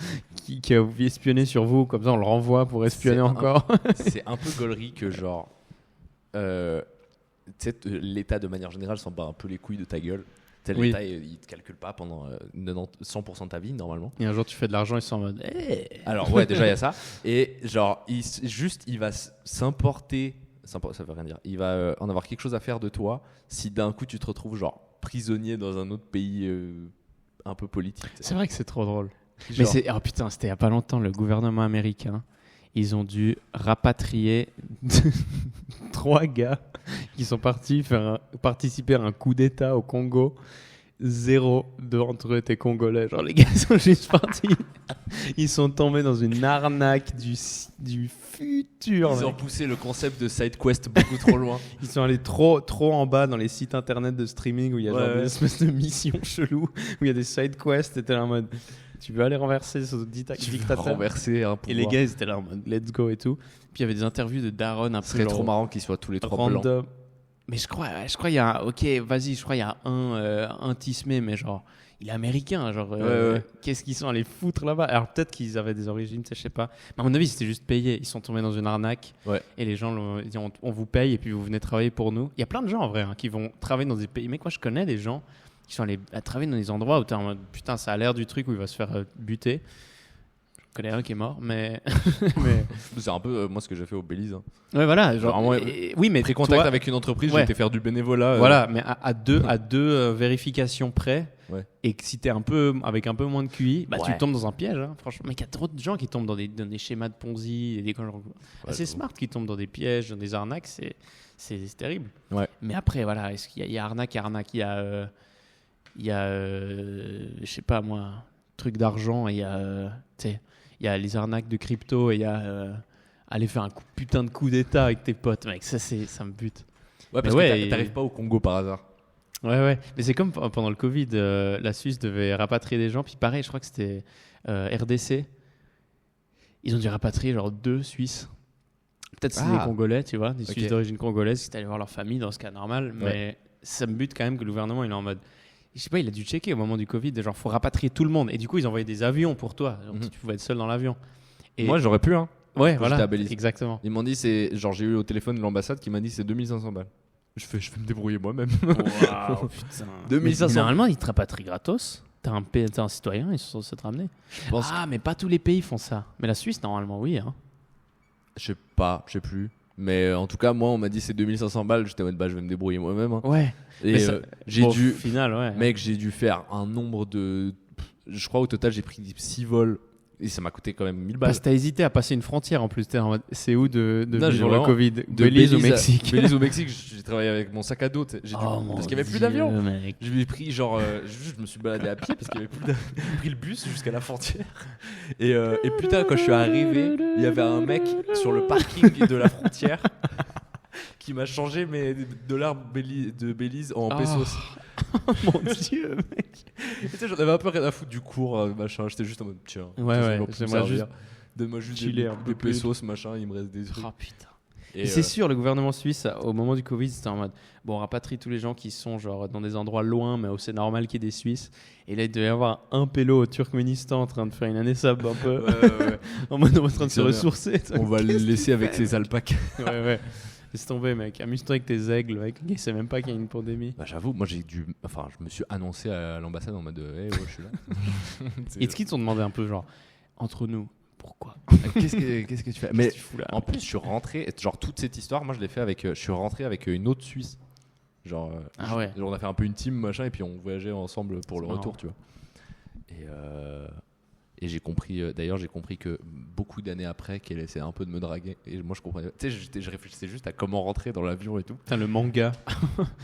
Qui a espionné sur vous, comme ça on le renvoie pour espionner encore. C'est un peu gaulerie que genre l'État de manière générale s'en bat un peu les couilles de ta gueule. Oui. L'État, il te calcule pas pendant 100% de ta vie normalement. Et un jour tu fais de l'argent, ils sont en mode Alors ouais, déjà il y a ça. Et genre il va s'importer, ça veut rien dire. Il va en avoir quelque chose à faire de toi si d'un coup tu te retrouves genre prisonnier dans un autre pays un peu politique. C'est vrai que c'est trop drôle. Genre... Mais oh putain, c'était il y a pas longtemps, le gouvernement américain, ils ont dû rapatrier 3 gars qui sont partis participer à un coup d'État au Congo. 0 d'entre eux étaient congolais. Genre les gars sont juste partis. Ils sont tombés dans une arnaque du futur. Ils ont poussé le concept de side quest beaucoup trop loin. Ils sont allés trop en bas dans les sites internet de streaming où il y a genre des espèces de missions cheloues où il y a des side quests. T'étais là en mode tu veux aller renverser ce dictateur, renverser un pouvoir. Et les gars ils étaient là en mode let's go et tout. Puis il y avait des interviews de Daron après. Ce serait trop marrant qu'ils soient tous les 3 blancs. Mais je crois il y a un Tismé, mais genre il est américain, genre qu'est-ce qu'ils sont allés foutre là-bas? Alors peut-être qu'ils avaient des origines, je sais pas. Mais à mon avis c'était juste payé. Ils sont tombés dans une arnaque et les gens ont dit on vous paye et puis vous venez travailler pour nous. Il y a plein de gens en vrai qui vont travailler dans des pays. Mais moi je connais des gens qui sont allés travailler dans des endroits où t'es en mode putain ça a l'air du truc où il va se faire buter. Je connais un qui est mort, mais c'est un peu moi ce que j'ai fait au Belize. Hein. Ouais, voilà. Genre, oui, mais pris contact avec une entreprise, j'ai été faire du bénévolat. Voilà, mais à deux vérifications près. Ouais. Et que si t'es avec un peu moins de QI, tu tombes dans un piège. Hein, franchement, mais il y a trop de gens qui tombent dans des schémas de Ponzi, et des gens assez smart qui tombent dans des pièges, dans des arnaques. C'est terrible. Ouais. Mais après, voilà, est-ce qu'il y a arnaque, il y a je sais pas moi, truc d'argent, et il y a les arnaques de crypto, et il y a aller faire un putain de coup d'état avec tes potes, mec, ça me bute. Ouais, parce que t'arrives pas au Congo par hasard. Ouais, mais c'est comme pendant le Covid, la Suisse devait rapatrier des gens, puis pareil, je crois que c'était RDC, ils ont dû rapatrier genre 2 Suisses. Peut-être c'est des Congolais, tu vois, des Suisses d'origine congolaise qui étaient allés voir leur famille dans ce cas normal, mais ça me bute quand même que le gouvernement il est en mode, je sais pas, il a dû checker au moment du Covid, genre faut rapatrier tout le monde, et du coup ils envoyaient des avions pour toi, genre, tu pouvais être seul dans l'avion. Et moi j'aurais pu, hein. Ouais, voilà, exactement. Ils m'ont dit, j'ai eu au téléphone l'ambassade qui m'a dit c'est 2500 balles. Je vais me débrouiller moi-même. Waouh, putain. 2500. Mais normalement, ils te rapatrient gratos. T'es un citoyen, ils sont censés te ramener. Mais pas tous les pays font ça. Mais la Suisse, normalement, oui. Hein. Je sais plus. Mais en tout cas, moi, on m'a dit c'est 2500 balles. J'étais en mode, je vais me débrouiller moi-même. Hein. Ouais. Et j'ai dû j'ai dû faire un nombre de. Je crois au total, j'ai pris 6 vols. Et ça m'a coûté quand même 1000 balles. Parce que t'as hésité à passer une frontière en plus. T'es en mode, c'est où de non, vivre le Covid? Belize au Mexique. Belize au Mexique, j'ai travaillé avec mon sac à dos. Parce qu'il n'y avait plus d'avion. Je lui ai pris, je me suis baladé à pied parce qu'il n'y avait plus d'avion. J'ai pris le bus jusqu'à la frontière. Et putain, quand je suis arrivé, il y avait un mec sur le parking de la frontière qui m'a changé mes dollars de Belize en pesos. Oh mon dieu, mec. Tu sais, j'en avais un peu rien à foutre du cours, machin. J'étais juste en mode, tiens, donne-moi juste des pesos, machin, il me reste des trucs. Oh putain. Et c'est sûr, le gouvernement suisse, au moment du Covid, c'était en mode, bon, on rapatrie tous les gens qui sont genre dans des endroits loin, mais où c'est normal qu'il y ait des Suisses. Et là, il devait y avoir un pélo au Turkménistan en train de faire une année sab un peu. En mode, on est en train de se ressourcer. On va le laisser avec ses alpacas. Ouais. Laisse tomber, mec. Amuse-toi avec tes aigles, mec. Il sait même pas qu'il y a une pandémie. Bah, j'avoue, moi, je me suis annoncé à l'ambassade en mode, je suis là. Est-ce qu'ils t'ont demandé un peu, genre, entre nous, pourquoi? Qu'est-ce que tu fais? Mais en plus, je suis rentré, genre, toute cette histoire, moi, je l'ai fait avec, je suis rentré avec une autre Suisse. Genre, on a fait un peu une team, machin, et puis on voyageait ensemble pour le retour, tu vois. Et j'ai compris, que beaucoup d'années après, qu'elle essayait un peu de me draguer. Et moi, je comprenais. Tu sais, je réfléchissais juste à comment rentrer dans l'avion et tout. Putain, le manga.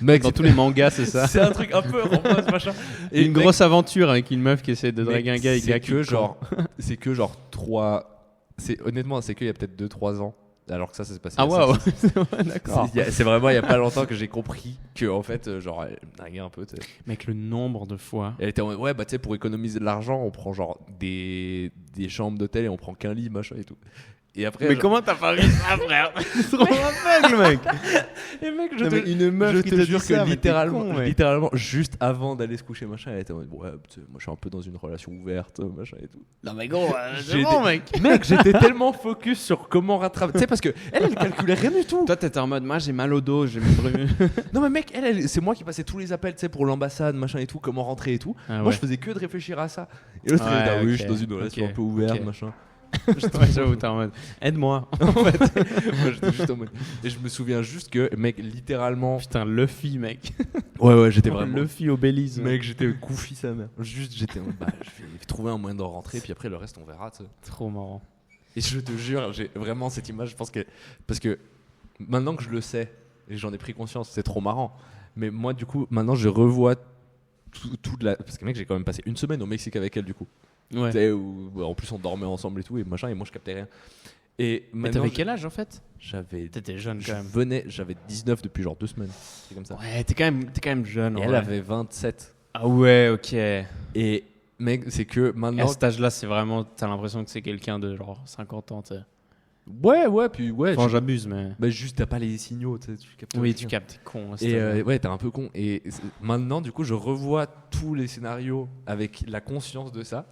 Mec, dans tous les mangas, c'est ça. C'est un truc un peu rempart, machin. Et une grosse aventure avec une meuf qui essaie de draguer un gars. C'est que genre 3. Honnêtement, c'est qu'il y a peut-être 2-3 ans. Alors que ça s'est passé. Ah waouh. D'accord. C'est vraiment il y a pas longtemps que j'ai compris que en fait genre elle me draguait un peu. T'sais. Mec, le nombre de fois. Elle était en mode, tu sais, pour économiser de l'argent, on prend genre des chambres d'hôtel et on prend qu'un lit, machin et tout. Et après, mais comment t'as pas vu ça, frère? C'est trop aveugle, mec. Et mec, une meuf je qui te te jure dit ça, que mais t'es con, mec. littéralement, juste avant d'aller se coucher, machin, elle était en mode, ouais, tu sais, moi je suis un peu dans une relation ouverte, machin et tout. Non, mais gros, c'est bon, mec. Mec, j'étais tellement focus sur comment rattraper. Tu sais, parce que elle calculait rien du tout. Toi, t'étais en mode, moi j'ai mal au dos, j'ai mes brumes. Non, mais mec, c'est moi qui passais tous les appels, tu sais, pour l'ambassade, machin et tout, comment rentrer et tout. Moi, je faisais que de réfléchir à ça. Et l'autre, elle était, oui, je suis dans une relation un peu ouverte, machin. J'avoue, t'es en mode aide-moi. En fait, moi j'étais juste en mode. Et je me souviens juste que, mec, littéralement. Putain, Luffy, mec. Ouais, j'étais vraiment. Luffy au Belize. Mec, j'étais goofy sa mère. Juste, j'étais en mode, je vais trouver un moyen d'en rentrer, puis après le reste, on verra, tu sais. Trop marrant. Et je te jure, j'ai vraiment cette image, je pense que. Parce que maintenant que je le sais, et j'en ai pris conscience, c'est trop marrant. Mais moi, du coup, maintenant, je revois toute la. Parce que, mec, j'ai quand même passé une semaine au Mexique avec elle, du coup. Ouais. Où, en plus on dormait ensemble et tout et machin et moi je captais rien. Et mais t'avais quel âge en fait? T'étais jeune quand même. J'avais 19 depuis genre 2 semaines. C'est comme ça. Ouais, t'es quand même jeune. Et elle avait 27. Ah ouais, ok. Et mec, c'est que maintenant. Et à cet âge-là, c'est vraiment. T'as l'impression que c'est quelqu'un de genre 50 ans, tu sais. Ouais, puis ouais. Enfin, j'abuse, mais. Bah, juste, t'as pas les signaux, tu captes. Oui, tu captes, t'es con. Et ouais, t'es un peu con. Et maintenant, du coup, je revois tous les scénarios avec la conscience de ça.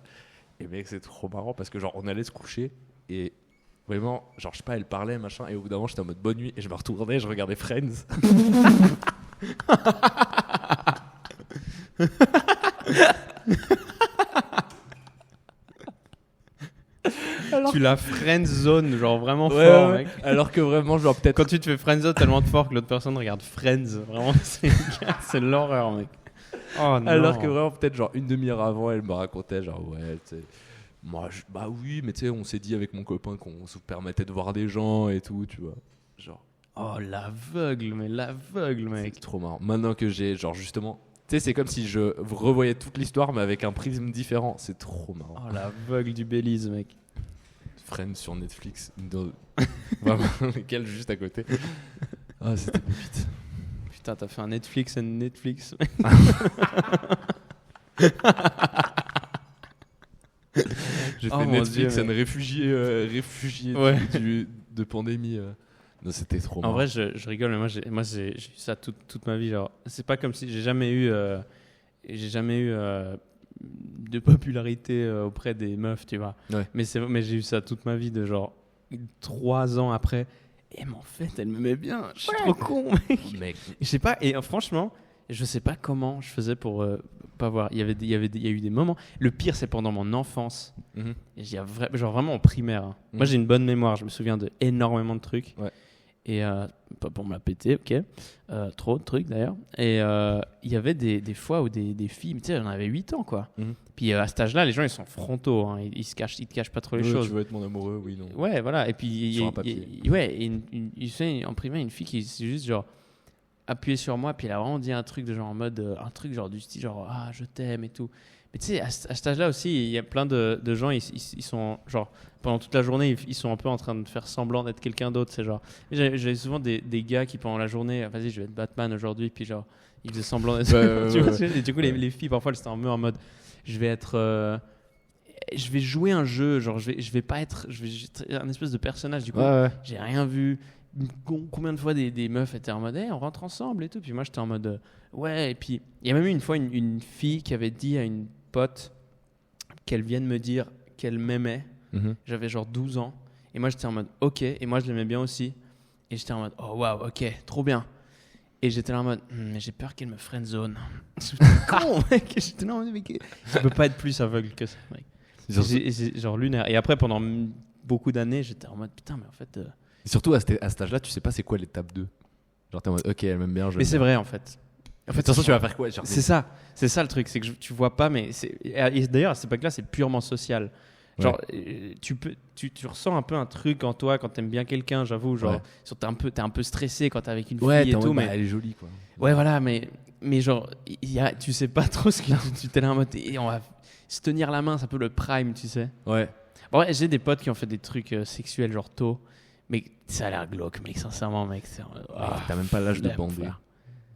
Et mec, c'est trop marrant parce que genre on allait se coucher et vraiment, genre je sais pas, elle parlait machin et au bout d'un moment j'étais en mode bonne nuit et je me retournais, je regardais Friends. Tu la friend zone genre vraiment fort, mec. Alors que vraiment genre peut-être quand tu te fais friend zone tellement fort que l'autre personne regarde Friends, vraiment c'est l'horreur, mec. Oh, non. Alors que vraiment peut-être genre une demi-heure avant elle me racontait genre ouais tu sais moi bah oui mais tu sais on s'est dit avec mon copain qu'on se permettait de voir des gens et tout tu vois genre oh l'aveugle mec. C'est trop marrant maintenant que j'ai genre justement tu sais c'est comme si je revoyais toute l'histoire mais avec un prisme différent, c'est trop marrant. Oh l'aveugle du Belize, mec. Friends sur Netflix vraiment lequel juste à côté. Ah c'était pépite. Putain, t'as fait un Netflix and Netflix. J'ai fait Netflix and réfugié de pandémie. Non, c'était trop marrant. En vrai, je rigole, mais moi j'ai eu ça toute ma vie. Genre, c'est pas comme si j'ai jamais eu de popularité auprès des meufs, tu vois. Ouais. Mais j'ai eu ça toute ma vie, de genre 3 ans après. Et mais en fait, elle m'aimait bien. Je suis trop con, mec. Je sais pas. Et franchement, je sais pas comment je faisais pour pas voir. Il y a eu des moments. Le pire, c'est pendant mon enfance. Mm-hmm. Genre vraiment en primaire. Hein. Mm-hmm. Moi, j'ai une bonne mémoire. Je me souviens de énormément de trucs. Ouais. Et pas pour me la péter, ok. Trop de trucs d'ailleurs. Et il y avait des fois où des filles, tu sais, on avait 8 ans, quoi. Mm-hmm. Puis à cet âge-là, les gens ils sont frontaux, hein. Ils te cachent pas trop les choses. Tu veux être mon amoureux, oui, non. Ouais, voilà. Et puis sur un papier. En primaire, une fille qui c'est juste genre appuyé sur moi, puis elle a vraiment dit un truc de genre en mode un truc genre du style genre ah je t'aime et tout. Mais tu sais, à cet âge-là aussi, il y a plein de gens, ils sont genre pendant toute la journée, ils sont un peu en train de faire semblant d'être quelqu'un d'autre. C'est genre, j'avais souvent des gars qui pendant la journée, vas-y, je vais être Batman aujourd'hui, puis genre, ils faisaient semblant d'être. Et du coup, les filles parfois, elles étaient un peu en mode, je vais jouer un jeu, genre, je vais un espèce de personnage. Du coup, j'ai rien vu. Combien de fois des meufs étaient en mode hey, on rentre ensemble et tout, puis moi j'étais en mode ouais. Et puis il y a même eu une fois une fille qui avait dit à une pote qu'elle vienne me dire qu'elle m'aimait. Mm-hmm. J'avais genre 12 ans et moi j'étais en mode ok, et moi je l'aimais bien aussi et j'étais en mode oh waouh, ok, trop bien. Et j'étais là en mode mais j'ai peur qu'elle me friendzone. J'étais con, mec. J'étais là en mode mec, je peux pas être plus aveugle que ça, mec. C'est genre lunaire. Et après pendant beaucoup d'années j'étais en mode putain mais en fait et surtout à cet âge-là, tu sais pas c'est quoi l'étape 2. Genre t'es en mode ok, elle m'aime bien. Mais c'est vrai en fait. En fait, de toute façon, tu vas faire quoi genre, c'est ça le truc, c'est que tu vois pas, mais et d'ailleurs à cette époque-là, c'est purement social. Genre, tu ressens un peu un truc en toi quand t'aimes bien quelqu'un, j'avoue. Genre, t'es un peu stressé quand t'es avec une fille et tout, mais elle est jolie, quoi. Ouais, voilà, mais genre, tu sais pas trop ce que tu t'es là en mode. Et on va se tenir la main, c'est un peu le prime, tu sais. Ouais. Bon, ouais, j'ai des potes qui ont fait des trucs sexuels genre tôt. Mais ça a l'air glauque, mec, sincèrement, mec. T'as même pas l'âge de bander.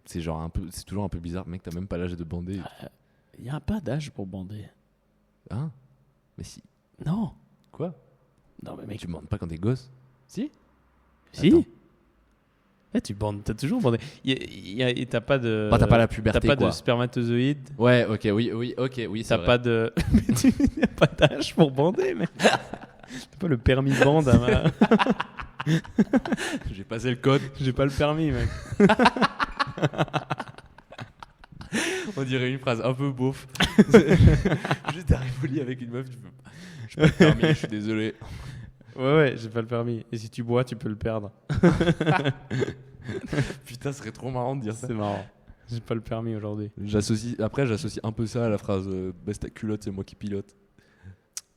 C'est genre c'est toujours un peu bizarre, mec, t'as même pas l'âge de bander. Y a pas d'âge pour bander. Hein? Mais si. Non. Quoi? Non, mais mec. Tu bandes pas quand t'es gosse? Si? Si. Tu bandes, t'as toujours bandé. T'as pas de. T'as pas la puberté. T'as pas quoi. de spermatozoïdes. Ouais, ok, oui, T'as pas de. T'as pas d'âge pour bander, mais. T'as pas le permis de bande à ma. J'ai passé le code. J'ai pas le permis, mec. On dirait une phrase un peu beauf. Juste t'arrives au lit avec une meuf, j'ai pas le permis, je suis désolé. Ouais, j'ai pas le permis. Et si tu bois, tu peux le perdre. Putain, ce serait trop marrant de dire ça. C'est marrant. J'ai pas le permis aujourd'hui. J'associe un peu ça à la phrase baisse ta culotte, c'est moi qui pilote.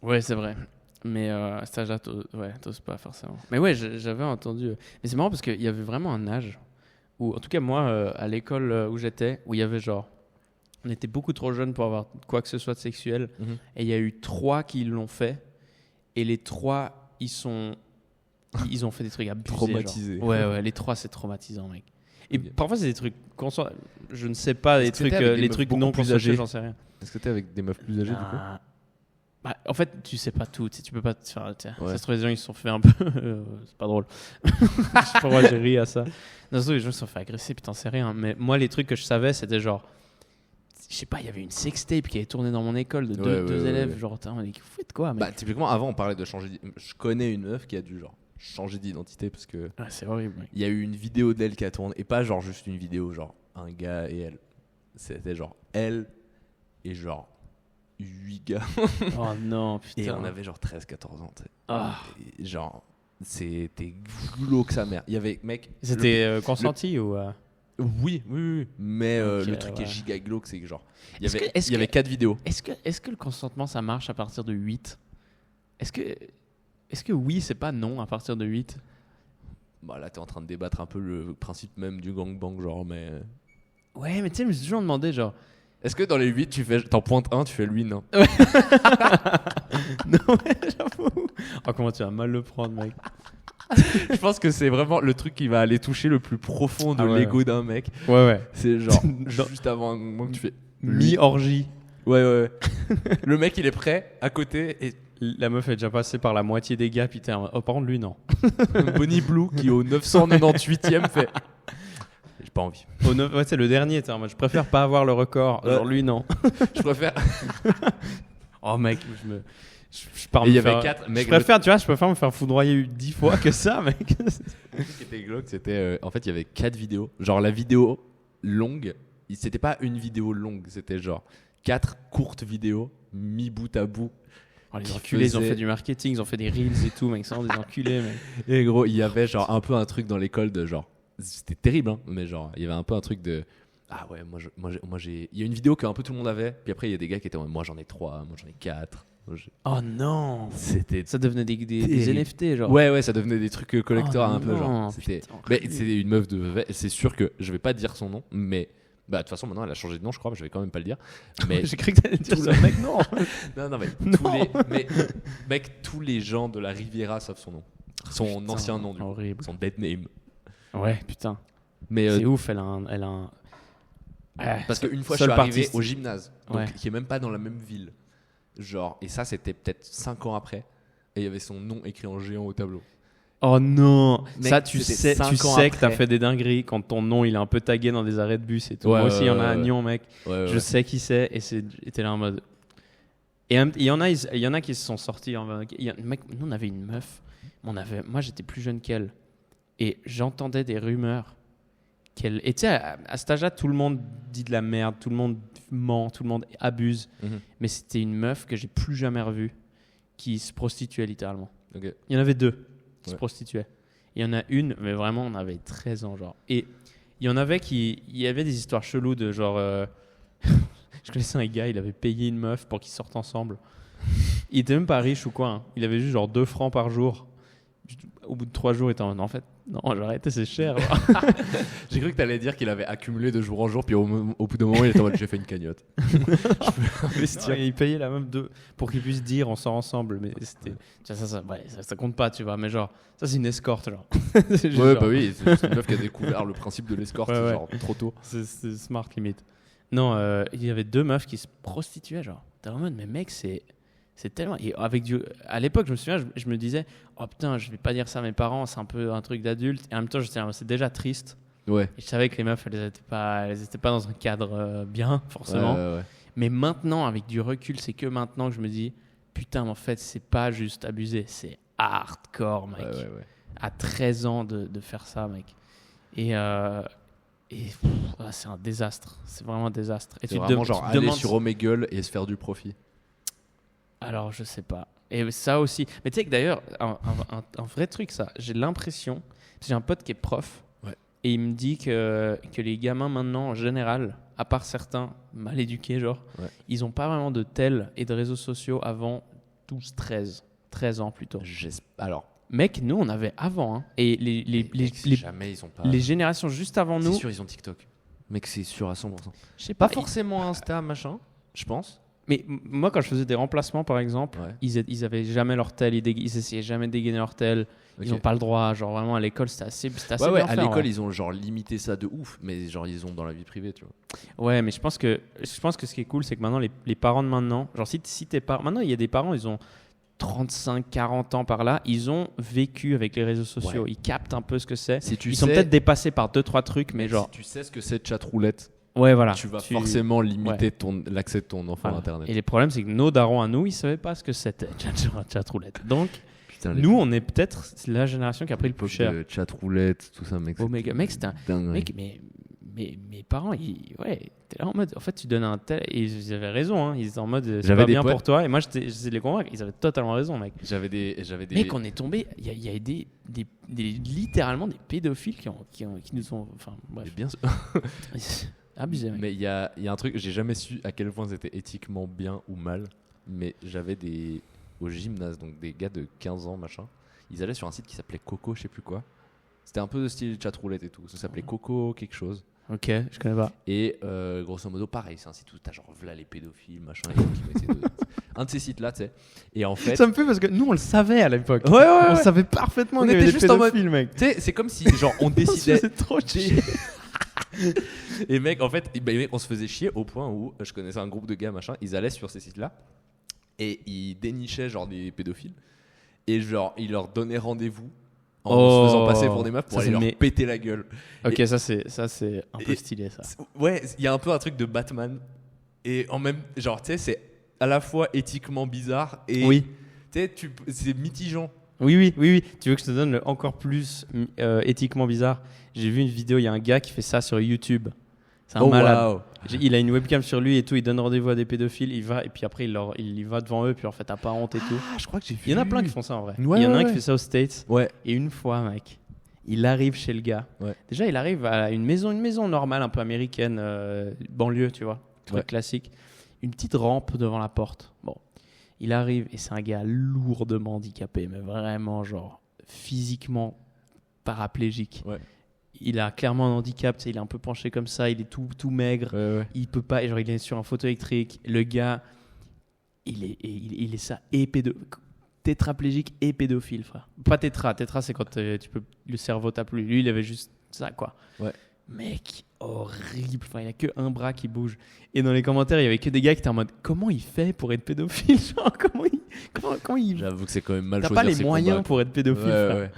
Ouais, c'est vrai. Mais ça, t'oses pas forcément. Mais ouais, j'avais entendu. Mais c'est marrant parce qu'il y avait vraiment un âge où, en tout cas, moi, à l'école où j'étais, où il y avait genre. On était beaucoup trop jeunes pour avoir quoi que ce soit de sexuel. Mm-hmm. Et il y a eu 3 qui l'ont fait. Et les 3. Ils ont fait des trucs abusés. Traumatisés. Ouais, les 3, c'est traumatisant, mec. Et parfois, c'est des trucs je ne sais pas, les trucs non consensuels, j'en sais rien. Est-ce que t'es avec des meufs plus âgées, du coup? Bah, en fait, tu sais pas tout. Tu peux pas te faire. Ça se trouve, les gens, ils se sont fait un peu. C'est pas drôle. Je sais pas pourquoi j'ai ri à ça. Non, les gens se sont fait agresser, putain, c'est rien. Mais moi, les trucs que je savais, c'était genre. Je sais pas, il y avait une sextape qui avait tourné dans mon école de deux élèves. Ouais. Genre, mais vous faites quoi, mec? Bah, typiquement, avant, on parlait de changer. Je connais une meuf qui a dû genre changer d'identité parce que. Ah, c'est horrible. Il y a eu une vidéo d'elle qui a tourné et pas genre juste une vidéo, genre un gars et elle. C'était genre elle et genre 8 gars. Oh non, putain. Et on avait genre 13-14 ans, tu sais. Ah. Et genre, c'était glauque sa mère. Il y avait, mec. C'était consenti ou. Oui, mais okay, le truc qui est giga glauque, c'est que genre, il y avait 4 vidéos. Est-ce que le consentement ça marche à partir de 8? Est-ce que oui, c'est pas non à partir de 8? Bah là, t'es en train de débattre un peu le principe même du gangbang, genre, mais. Ouais, mais tu sais, je me suis toujours demandé, genre. Est-ce que dans les 8, t'en pointes un, tu fais lui, non? Non, ouais, j'avoue. Oh, comment tu vas mal le prendre, mec? Je pense que c'est vraiment le truc qui va aller toucher le plus profond de l'ego d'un mec. Ouais. C'est genre juste avant un moment que tu fais mi-orgie. Ouais. Le mec il est prêt à côté et la meuf est déjà passée par la moitié des gars. Putain, par contre lui non. Bonnie Blue qui au 998e fait. J'ai pas envie. Ouais, c'est le dernier. Moi, je préfère pas avoir le record. Genre lui non. Je préfère. Oh mec, il y avait 4 mecs. Je préfère me faire foudroyer 10 fois que ça, mec. Ce qui était glauque, c'était en fait il y avait 4 vidéos. Genre la vidéo longue, c'était pas une vidéo longue, c'était genre 4 courtes vidéos mis bout à bout. Oh, les enculés, ils ont fait du marketing, ils ont fait des reels et tout, mec. Ça, des enculés, mec. Et gros, il y avait genre un peu un truc dans l'école de genre, c'était terrible, hein, mais genre il y avait un peu un truc de. Ah ouais, moi j'ai. Il y a une vidéo que un peu tout le monde avait, puis après il y a des gars qui étaient en mode, moi j'en ai 3, moi j'en ai 4. Oh non! Ça devenait des NFT, genre. Ouais, ça devenait des trucs collector un peu, non, genre. Mais c'est une meuf c'est sûr que je vais pas dire son nom, mais. Bah, de toute façon, maintenant elle a changé de nom, je crois, mais je vais quand même pas le dire. Mais j'ai cru que t'allais dire ça, mec, non! mais mec, tous les gens de la Riviera savent son nom. Son ancien nom, horrible. Son dead name. Ouais, putain. Mais c'est ouf, elle a un. Parce qu'une fois, je suis arrivé au gymnase, donc, qui est même pas dans la même ville. Genre, et ça, c'était peut-être 5 ans après, et il y avait son nom écrit en géant au tableau. Oh non! Mec, ça, tu sais que t'as fait des dingueries quand ton nom il est un peu tagué dans des arrêts de bus et tout. Moi aussi, il y en a à Nyon, mec. Je sais qui c'est, et t'es là en mode. Et il y en a qui se sont sortis. Mec, nous, on avait une meuf. Moi, j'étais plus jeune qu'elle. Et j'entendais des rumeurs qu'elle. Et tu sais, à cet âge-là, tout le monde dit de la merde, tout le monde ment, tout le monde abuse. Mm-hmm. Mais c'était une meuf que j'ai plus jamais revue qui se prostituait littéralement. Okay. Il y en avait 2 qui se prostituaient. Il y en a une, mais vraiment, on avait 13 ans, genre. Et il y en avait il y avait des histoires cheloues de genre. Je connaissais un gars, il avait payé une meuf pour qu'ils sortent ensemble. Il était même pas riche ou quoi. Hein. Il avait juste genre 2 francs par jour. Au bout de 3 jours, il était en mode, en fait, non, j'ai arrêté, c'est cher. J'ai cru que t'allais dire qu'il avait accumulé de jour en jour, puis au bout d'un moment, il était en mode, j'ai fait une cagnotte. Il payait la meuf pour qu'il puisse dire, on sort ensemble. Mais c'était, ça compte pas, tu vois. Mais genre, ça, c'est une escorte, genre. Genre... bah oui, c'est une meuf qui a découvert le principe de l'escorte, genre trop tôt. C'est smart limite. Non, il y avait 2 meufs qui se prostituaient, genre. T'es en mode, mais mec, c'est C'est tellement. Et à l'époque, je me souviens, je me disais, oh putain, je vais pas dire ça à mes parents, c'est un peu un truc d'adulte. Et en même temps, c'est déjà triste. Ouais. Et je savais que les meufs, elles étaient pas dans un cadre bien, forcément. Ouais. Mais maintenant, avec du recul, c'est que maintenant que je me dis, putain, mais en fait, c'est pas juste abusé, c'est hardcore, mec. Ouais. À 13 ans de faire ça, mec. Et c'est un désastre. C'est vraiment un désastre. Et c'est vraiment genre aller sur Omegle et se faire du profit. Alors, je sais pas. Et ça aussi. Mais tu sais que d'ailleurs, un vrai truc, ça, j'ai l'impression. J'ai un pote qui est prof. Ouais. Et il me dit que les gamins maintenant, en général, à part certains mal éduqués, genre, ils ont pas vraiment de tel et de réseaux sociaux avant 12, 13 ans plutôt. Alors. Mec, nous, on avait avant. Hein. Et jamais ils ont pas. Les générations juste avant nous. C'est sûr, ils ont TikTok. Mec, c'est sûr à 100%. Je sais pas forcément Insta, machin, je pense. Mais moi, quand je faisais des remplacements, par exemple, ils avaient jamais leur tel, ils essayaient jamais de dégainer leur tel. Ils n'ont pas le droit. Genre, vraiment, à l'école, c'était assez bien fait. À l'école, ils ont genre limité ça de ouf, mais genre, ils ont dans la vie privée, tu vois. Ouais, mais je pense que ce qui est cool, c'est que maintenant, les parents de maintenant, genre, si t'es pas. Maintenant, il y a des parents, ils ont 35, 40 ans par là, ils ont vécu avec les réseaux sociaux. Ils captent un peu ce que c'est. Ils sont peut-être dépassés par 2-3 trucs, mais genre. Si tu sais ce que c'est chatroulette. Ouais, voilà. Tu vas forcément limiter l'accès de ton enfant à Internet. Et les problèmes, c'est que nos darons à nous, ils savaient pas ce que c'était chatroulette. Donc, nous, on est peut-être la génération qui a pris le plus cher. Chatroulette, tout ça, mec. Mec, c'était un dingue. Mec, mais mes parents, t'es là en mode, en fait, tu donnes un tel. Et ils avaient raison, hein. Ils étaient en mode, c'est pas bien pour toi. Et moi, j'essayais de les convaincre. Ils avaient totalement raison, mec. J'avais des. Mec, on est tombé. Il y a littéralement des pédophiles qui nous ont. Enfin, bref. Bien sûr. Abusé, mec. Mais il y a un truc, j'ai jamais su à quel point c'était éthiquement bien ou mal. Mais j'avais au gymnase, donc des gars de 15 ans, machin. Ils allaient sur un site qui s'appelait Coco, je sais plus quoi. C'était un peu de style chatroulette et tout. Ça s'appelait Coco quelque chose. Ok, je connais pas. Et grosso modo, pareil, c'est un site où t'as genre voilà les pédophiles, machin. Un de ces sites-là, tu sais. Et en fait. Ça me fait parce que nous, on le savait à l'époque. Ouais. On savait parfaitement on qu'il y était avait juste des en mode. pédophiles, mec. Tu sais, c'est comme si genre on décidait. C'est trop chier. Et mec, en fait, on se faisait chier au point où je connaissais un groupe de gars, machin. Ils allaient sur ces sites-là et ils dénichaient genre des pédophiles. Et genre, ils leur donnaient rendez-vous en se faisant passer pour des meufs pour aller leur péter la gueule. Ok, ça c'est un peu stylé, ça. Ouais, il y a un peu un truc de Batman. Et en même genre, tu sais, c'est à la fois éthiquement bizarre et oui. Tu sais, c'est mitigant. Oui. Tu veux que je te donne le encore plus éthiquement bizarre? J'ai vu une vidéo, il y a un gars qui fait ça sur YouTube. C'est un malade. Wow. Il a une webcam sur lui et tout, il donne rendez-vous à des pédophiles, il va et puis après il y va devant eux, puis en fait t'as pas honte et tout. Je crois que j'ai vu. Il y en a plein qui font ça en vrai. Il y en a un qui fait ça aux States. Ouais. Et une fois, mec, il arrive chez le gars. Ouais. Déjà, il arrive à une maison normale, un peu américaine, banlieue, tu vois, très classique. Une petite rampe devant la porte. Bon, il arrive et c'est un gars lourdement handicapé, mais vraiment genre physiquement paraplégique. Ouais. Il a clairement un handicap, il est un peu penché comme ça, il est tout maigre, il peut pas, genre il est sur un fauteuil électrique. Le gars, il est ça et tétraplégique et pédophile, frère. Pas tétra c'est quand tu peux, le cerveau t'a plus. Lui, il avait juste ça, quoi. Ouais. Mec, horrible. Enfin, il a que un bras qui bouge. Et dans les commentaires, il y avait que des gars qui étaient en mode comment il fait pour être pédophile, genre comment il. J'avoue que c'est quand même mal. T'as pas les moyens pour être pédophile, frère.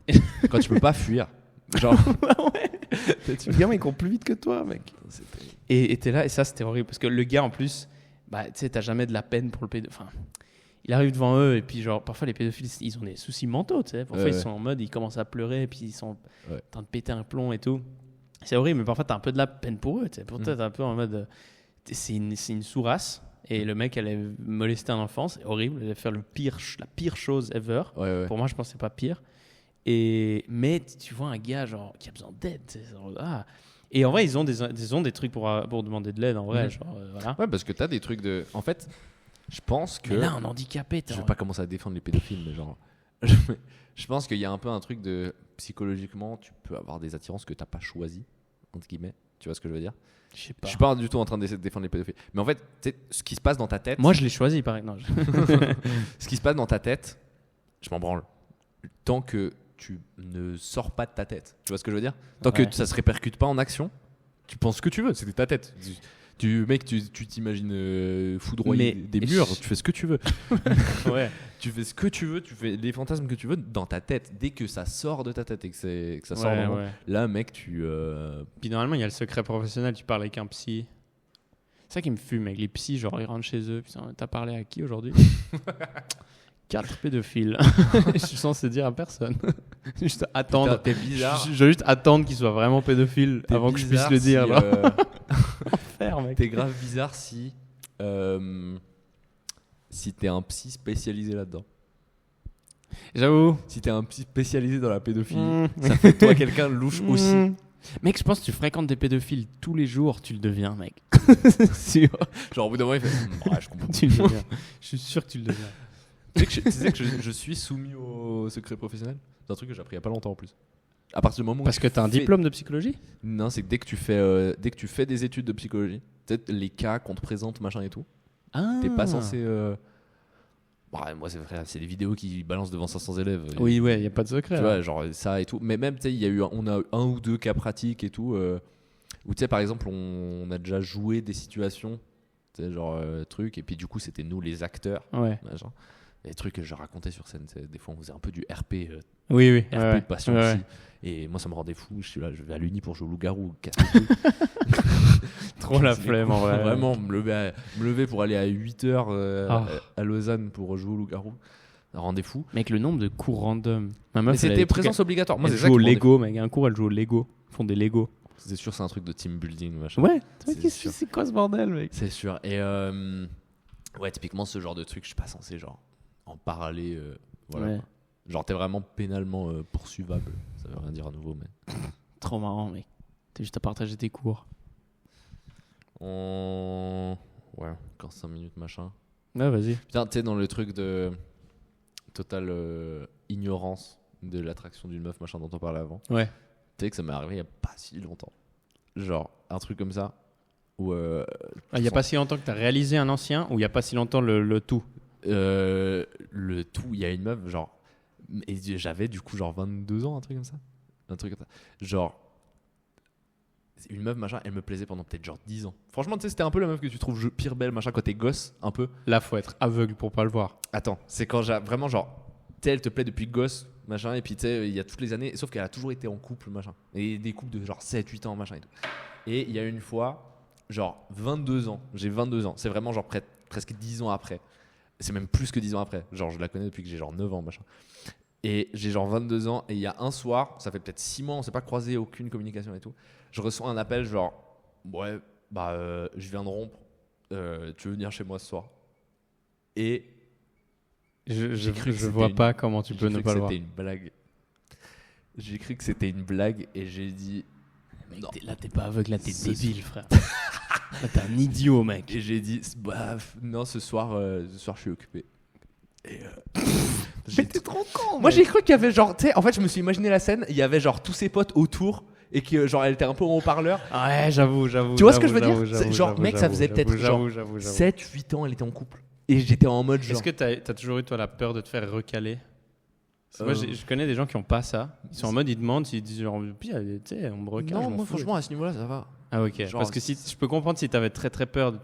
Ouais. Quand tu peux pas fuir. Genre les gamins ils courent plus vite que toi, mec. Et t'es là et ça c'était horrible parce que le gars en plus, bah tu sais, t'as jamais de la peine pour le pédophile. Enfin, il arrive devant eux et puis genre parfois les pédophiles ils ont des soucis mentaux, tu sais. Parfois ils sont en mode ils commencent à pleurer et puis ils sont en train de péter un plomb et tout. C'est horrible, mais parfois t'as un peu de la peine pour eux, tu sais. Pour toi t'es un peu en mode c'est une sous-race et le mec elle a molesté un enfant, c'est horrible, elle a fait la pire chose ever. Pour moi je pense que c'est pas pire. Mais tu vois un gars genre qui a besoin d'aide, et en vrai ils ont des trucs pour demander de l'aide en vrai, genre voilà. Ouais, parce que t'as des trucs de, en fait, je pense que. Mais là un handicapé. Je vais pas commencer à défendre les pédophiles, mais genre, je pense qu'il y a un peu un truc de psychologiquement, tu peux avoir des attirances que t'as pas choisies entre guillemets. Tu vois ce que je veux dire? Je sais pas. Je suis pas du tout en train d'essayer de défendre les pédophiles, mais en fait, tu sais, ce qui se passe dans ta tête. Moi je l'ai choisi par exemple. Ce qui se passe dans ta tête, je m'en branle. Tant que tu ne sors pas de ta tête. Tu vois ce que je veux dire? Tant que ça se répercute pas en action, tu penses ce que tu veux, c'est ta tête. Mec, tu t'imagines foudroyer des murs, tu fais ce que tu veux. Ouais. Tu fais ce que tu veux, tu fais les fantasmes que tu veux dans ta tête. Dès que ça sort de ta tête et que ça sort vraiment, là, mec, Puis normalement, il y a le secret professionnel, tu parles avec un psy. C'est ça qui me fume, avec les psys, genre ils rentrent chez eux. Putain, t'as parlé à qui aujourd'hui? 4 pédophiles. Je suis censé dire à personne. Juste attendre. Putain, t'es bizarre. Je dois juste attendre qu'ils soient vraiment pédophiles avant que je puisse le dire. Enfer, mec. T'es grave bizarre si t'es un psy spécialisé là-dedans. J'avoue. Si t'es un psy spécialisé dans la pédophilie, ça fait de toi quelqu'un de louche aussi. Mec, je pense que tu fréquentes des pédophiles tous les jours, tu le deviens, mec. Sûr. Genre au bout d'un moment, il fait je comprends. Tu le deviens. Je suis sûr que tu le deviens. Tu sais que je suis soumis au secret professionnel. C'est un truc que j'ai appris il y a pas longtemps en plus. À partir du moment Parce que t'as un diplôme de psychologie? Non, c'est que dès que tu fais des études de psychologie, peut-être les cas qu'on te présente, machin et tout, t'es pas censé. Moi, c'est vrai, c'est des vidéos qui balancent devant 500 élèves. Oui, ouais, y a pas de secret. Tu vois, genre ça et tout. Mais même, tu sais, on a 1 ou 2 cas pratiques et tout. Où, tu sais, par exemple, on a déjà joué des situations, tu sais, genre truc, et puis du coup, c'était nous les acteurs. Ouais. Machin. Les trucs que je racontais sur scène, des fois, on faisait un peu du RP. Oui. RP de passion aussi. Et moi, ça me rendait fou. Je suis là, je vais à l'Uni pour jouer au loup-garou. Casse-le. Trop la flemme, en vrai. Vraiment, me lever pour aller à 8h à Lausanne pour jouer au loup-garou. Ça rendait fou. Mec, le nombre de cours random. Ma meuf, mais c'était présence obligatoire. Moi, elle joue au Lego, mec. Un cours, elle joue au Lego. Ils font des Lego. C'est sûr, c'est un truc de team building, machin. Ouais, c'est quoi ce bordel, mec? C'est sûr. Et ouais, typiquement, ce genre de truc, je suis pas censé genre en parler. Voilà. Ouais. Genre, t'es vraiment pénalement poursuivable. Ça veut rien dire à nouveau, mais. Trop marrant, mec. T'es juste à partager tes cours. Ouais, 15 minutes, machin. Ouais, vas-y. Putain, tu sais, dans le truc de totale ignorance de l'attraction d'une meuf, machin, dont on parlait avant. Ouais. Tu sais que ça m'est arrivé il y a pas si longtemps. Genre, un truc comme ça. Où. Il y a pas si longtemps que t'as réalisé un ancien, ou il y a pas si longtemps le tout? Le tout, il y a une meuf, genre. Et j'avais du coup, genre 22 ans, un truc comme ça. Genre. Une meuf, machin, elle me plaisait pendant peut-être genre 10 ans. Franchement, tu sais, c'était un peu la meuf que tu trouves pire belle, machin, quand t'es gosse, un peu. Là, faut être aveugle pour pas le voir. Attends, c'est quand j'ai vraiment genre. Tu sais, elle te plaît depuis gosse, machin, et puis tu sais, il y a toutes les années, sauf qu'elle a toujours été en couple, machin. Et des couples de genre 7-8 ans, machin et tout. Et il y a une fois, genre 22 ans, j'ai 22 ans, c'est vraiment genre presque 10 ans après. C'est même plus que 10 ans après. Genre, je la connais depuis que j'ai genre 9 ans, machin. Et j'ai genre 22 ans, et il y a un soir, ça fait peut-être 6 mois, on s'est pas croisé, aucune communication et tout. Je reçois un appel genre ouais je viens de rompre, tu veux venir chez moi ce soir? Et je vois pas comment tu peux ne pas le voir. C'était une blague. J'ai cru que c'était une blague et j'ai dit mec, là t'es pas aveugle, là t'es débile, frère. Là, t'es un idiot, mec. Et j'ai dit non, ce soir je suis occupé. Et j'étais trop con. Moi j'ai cru qu'il y avait genre, tu sais, en fait je me suis imaginé la scène, il y avait genre tous ses potes autour et que genre elle était un peu en haut-parleur. Ouais, j'avoue. Tu vois ce que je veux dire? Genre mec, ça faisait peut-être genre 7-8 ans elle était en couple. Et j'étais en mode genre. Est-ce que t'as toujours eu toi la peur de te faire recaler? Moi je connais des gens qui ont pas ça. Ils sont en mode, ils demandent, ils disent genre tu sais, on me recale. Non, moi franchement à ce niveau-là ça va. Ah ok. Genre, parce que si je peux comprendre si t'avais très très peur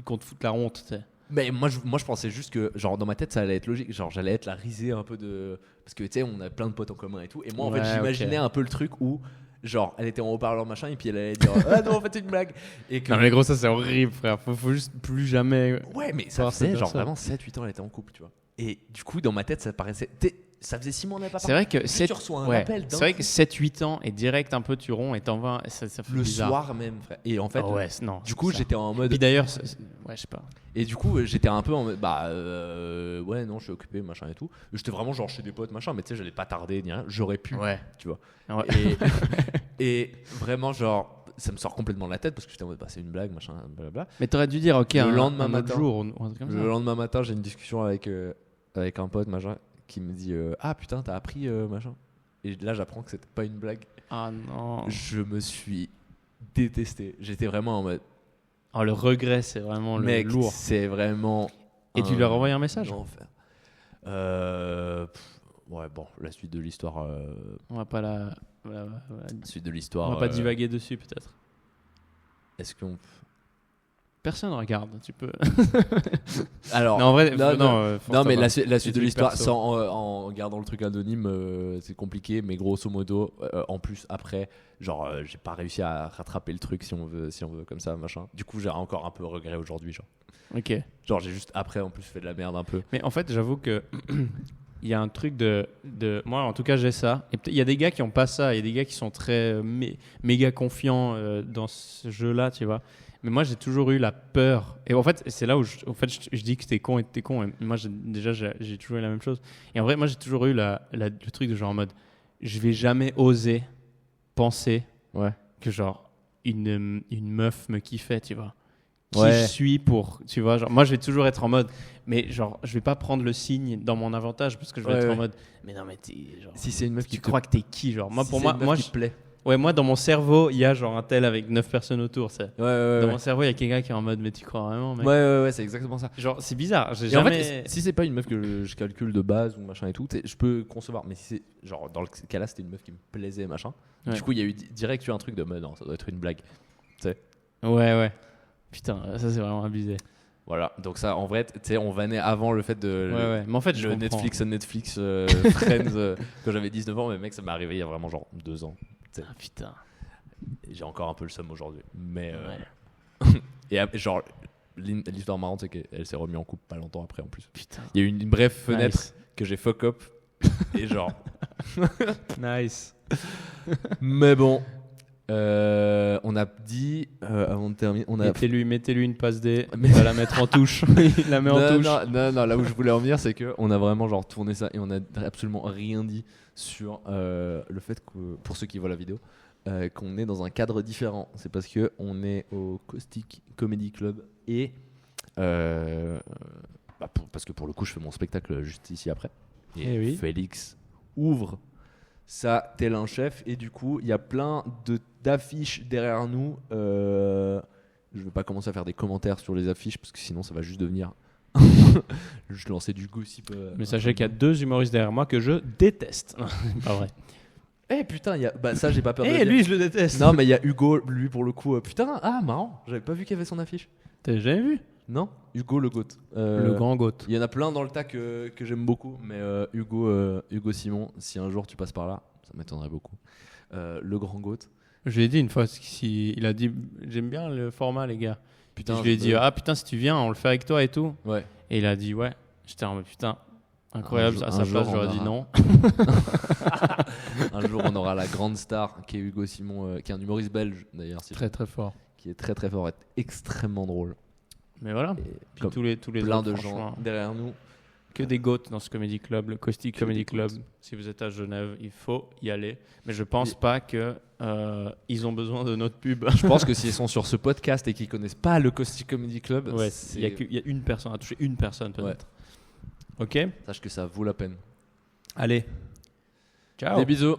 qu'on te foute la honte, tu sais. Mais moi je pensais juste que genre dans ma tête ça allait être logique, genre j'allais être la risée un peu de, parce que tu sais on a plein de potes en commun et tout, et moi en fait j'imaginais un peu le truc où genre elle était en haut-parleur machin et puis elle allait dire ah non en fait c'est une blague et que... Non mais gros ça c'est horrible frère, faut juste plus jamais. Ouais mais ça faisait genre vraiment 7-8 ans elle était en couple, tu vois, et du coup dans ma tête ça paraissait ça faisait 6 mois on n'avait pas parlé. C'est vrai que tu reçois un appel. C'est vrai que 7-8 ans et direct un peu tu romps et t'en vas, ça fait le bizarre. soir même, frère. Et en fait, non, du coup j'étais en mode. Et d'ailleurs, ouais, je sais pas. Et du coup j'étais un peu en mode ouais non je suis occupé machin et tout. J'étais vraiment genre chez des potes machin, mais tu sais j'allais pas tarder ni rien. J'aurais pu, tu vois. Ouais. Et vraiment genre ça me sort complètement de la tête parce que j'étais en mode c'est une blague machin blablabla. Mais t'aurais dû dire ok le lendemain matin, le lendemain matin j'ai une discussion avec un pote machin qui me dit ah putain t'as appris machin, et là j'apprends que c'était pas une blague. Ah non, je me suis détesté, j'étais vraiment en mode le regret c'est vraiment le lourd, c'est vraiment. Et tu lui as renvoyé un message? Ouais bon, la suite de l'histoire on va pas la suite de l'histoire on va pas divaguer dessus peut-être. Est-ce qu'on Personne regarde, tu peux. Alors, non, en vrai, non, mais la suite de l'histoire, en gardant le truc anonyme, c'est compliqué, mais grosso modo, en plus, après, genre, j'ai pas réussi à rattraper le truc si on veut comme ça, machin. Du coup, j'ai encore un peu regret aujourd'hui, genre. Ok. Genre, j'ai juste après, en plus, fait de la merde un peu. Mais en fait, j'avoue que. Il y a un truc de. Moi, en tout cas, j'ai ça. Et il y a des gars qui n'ont pas ça. Il y a des gars qui sont très méga confiants dans ce jeu-là, tu vois. Mais moi, j'ai toujours eu la peur. Et en fait, c'est là où je dis que t'es con. Et moi, j'ai toujours eu la même chose. Et en vrai, moi, j'ai toujours eu le truc de genre en mode, je vais jamais oser penser que genre une meuf me kiffait, tu vois. Qui je suis pour, tu vois. Genre, moi, je vais toujours être en mode, mais genre, je vais pas prendre le signe dans mon avantage parce que je vais être en mode, mais non, mais genre, si c'est une meuf tu crois que t'es qui, genre. Moi, si pour moi, qui te plaît. Ouais, moi, dans mon cerveau, il y a genre un tel avec 9 personnes autour. Dans mon cerveau, il y a quelqu'un qui est en mode, mais tu crois vraiment, mec? Ouais, c'est exactement ça. Genre, c'est bizarre. Et en fait, si c'est pas une meuf que je calcule de base ou machin et tout, je peux concevoir. Mais si c'est, genre, dans le cas-là, c'était une meuf qui me plaisait, machin. Ouais. Du coup, il y a eu direct un truc de, mais non, ça doit être une blague. Tu sais? Ouais. Putain, ça, c'est vraiment abusé. Voilà, donc ça, en vrai, tu sais, on vannait avant le fait de. Ouais. Mais en fait, le Netflix Friends quand j'avais 19 ans, mais mec, ça m'est arrivé il y a vraiment genre 2 ans. T'sais. Ah putain. Et j'ai encore un peu le seum aujourd'hui. Mais. Et genre, l'histoire marrante, c'est qu'elle s'est remise en couple pas longtemps après en plus. Putain. Il y a eu une brève fenêtre que j'ai fuck up. Et genre. Nice. Mais bon. On a dit avant de terminer, mettez-lui une passe D, il va la mettre en touche. Il la met en touche. Non, là où je voulais en venir, c'est que on a vraiment genre tourné ça et on a absolument rien dit sur le fait que, pour ceux qui voient la vidéo, qu'on est dans un cadre différent. C'est parce que on est au Caustic Comedy Club et parce que pour le coup, je fais mon spectacle juste ici après. Et Félix ouvre ça tel un chef et du coup il y a plein d'affiches derrière nous. Je vais pas commencer à faire des commentaires sur les affiches parce que sinon ça va juste devenir je lançais du gossip. Mais sachez qu'il y a 2 humoristes derrière moi que je déteste. Pas vrai. Putain, ça j'ai pas peur de dire. Lui je le déteste. Non mais il y a Hugo, lui pour le coup, putain, marrant, j'avais pas vu qu'il y avait son affiche. T'as jamais vu? Non, Hugo le GOAT. Le grand GOAT. Il y en a plein dans le tas que j'aime beaucoup, mais Hugo Simon, si un jour tu passes par là, ça m'étonnerait beaucoup. Le grand GOAT. Je lui ai dit une fois, il a dit j'aime bien le format les gars. Putain, je lui ai dit putain si tu viens on le fait avec toi et tout. Ouais. Et il a dit ouais. J'étais en mode putain incroyable, à sa place j'aurais dit non. Un jour on aura la grande star qui est Hugo Simon, qui est un humoriste belge d'ailleurs. Très fort. Qui est très très fort et extrêmement drôle. Mais voilà. Puis tous les plein autres, de gens derrière nous. Que des goats dans ce comedy club, le Caustic Comedy Club. Si vous êtes à Genève, il faut y aller. Mais je pense pas que ils ont besoin de notre pub. Je pense que s'ils sont sur ce podcast et qu'ils connaissent pas le Caustic Comedy Club, il y a une personne à toucher, une personne peut-être. Ok. Sache que ça vaut la peine. Allez. Ciao. Des bisous.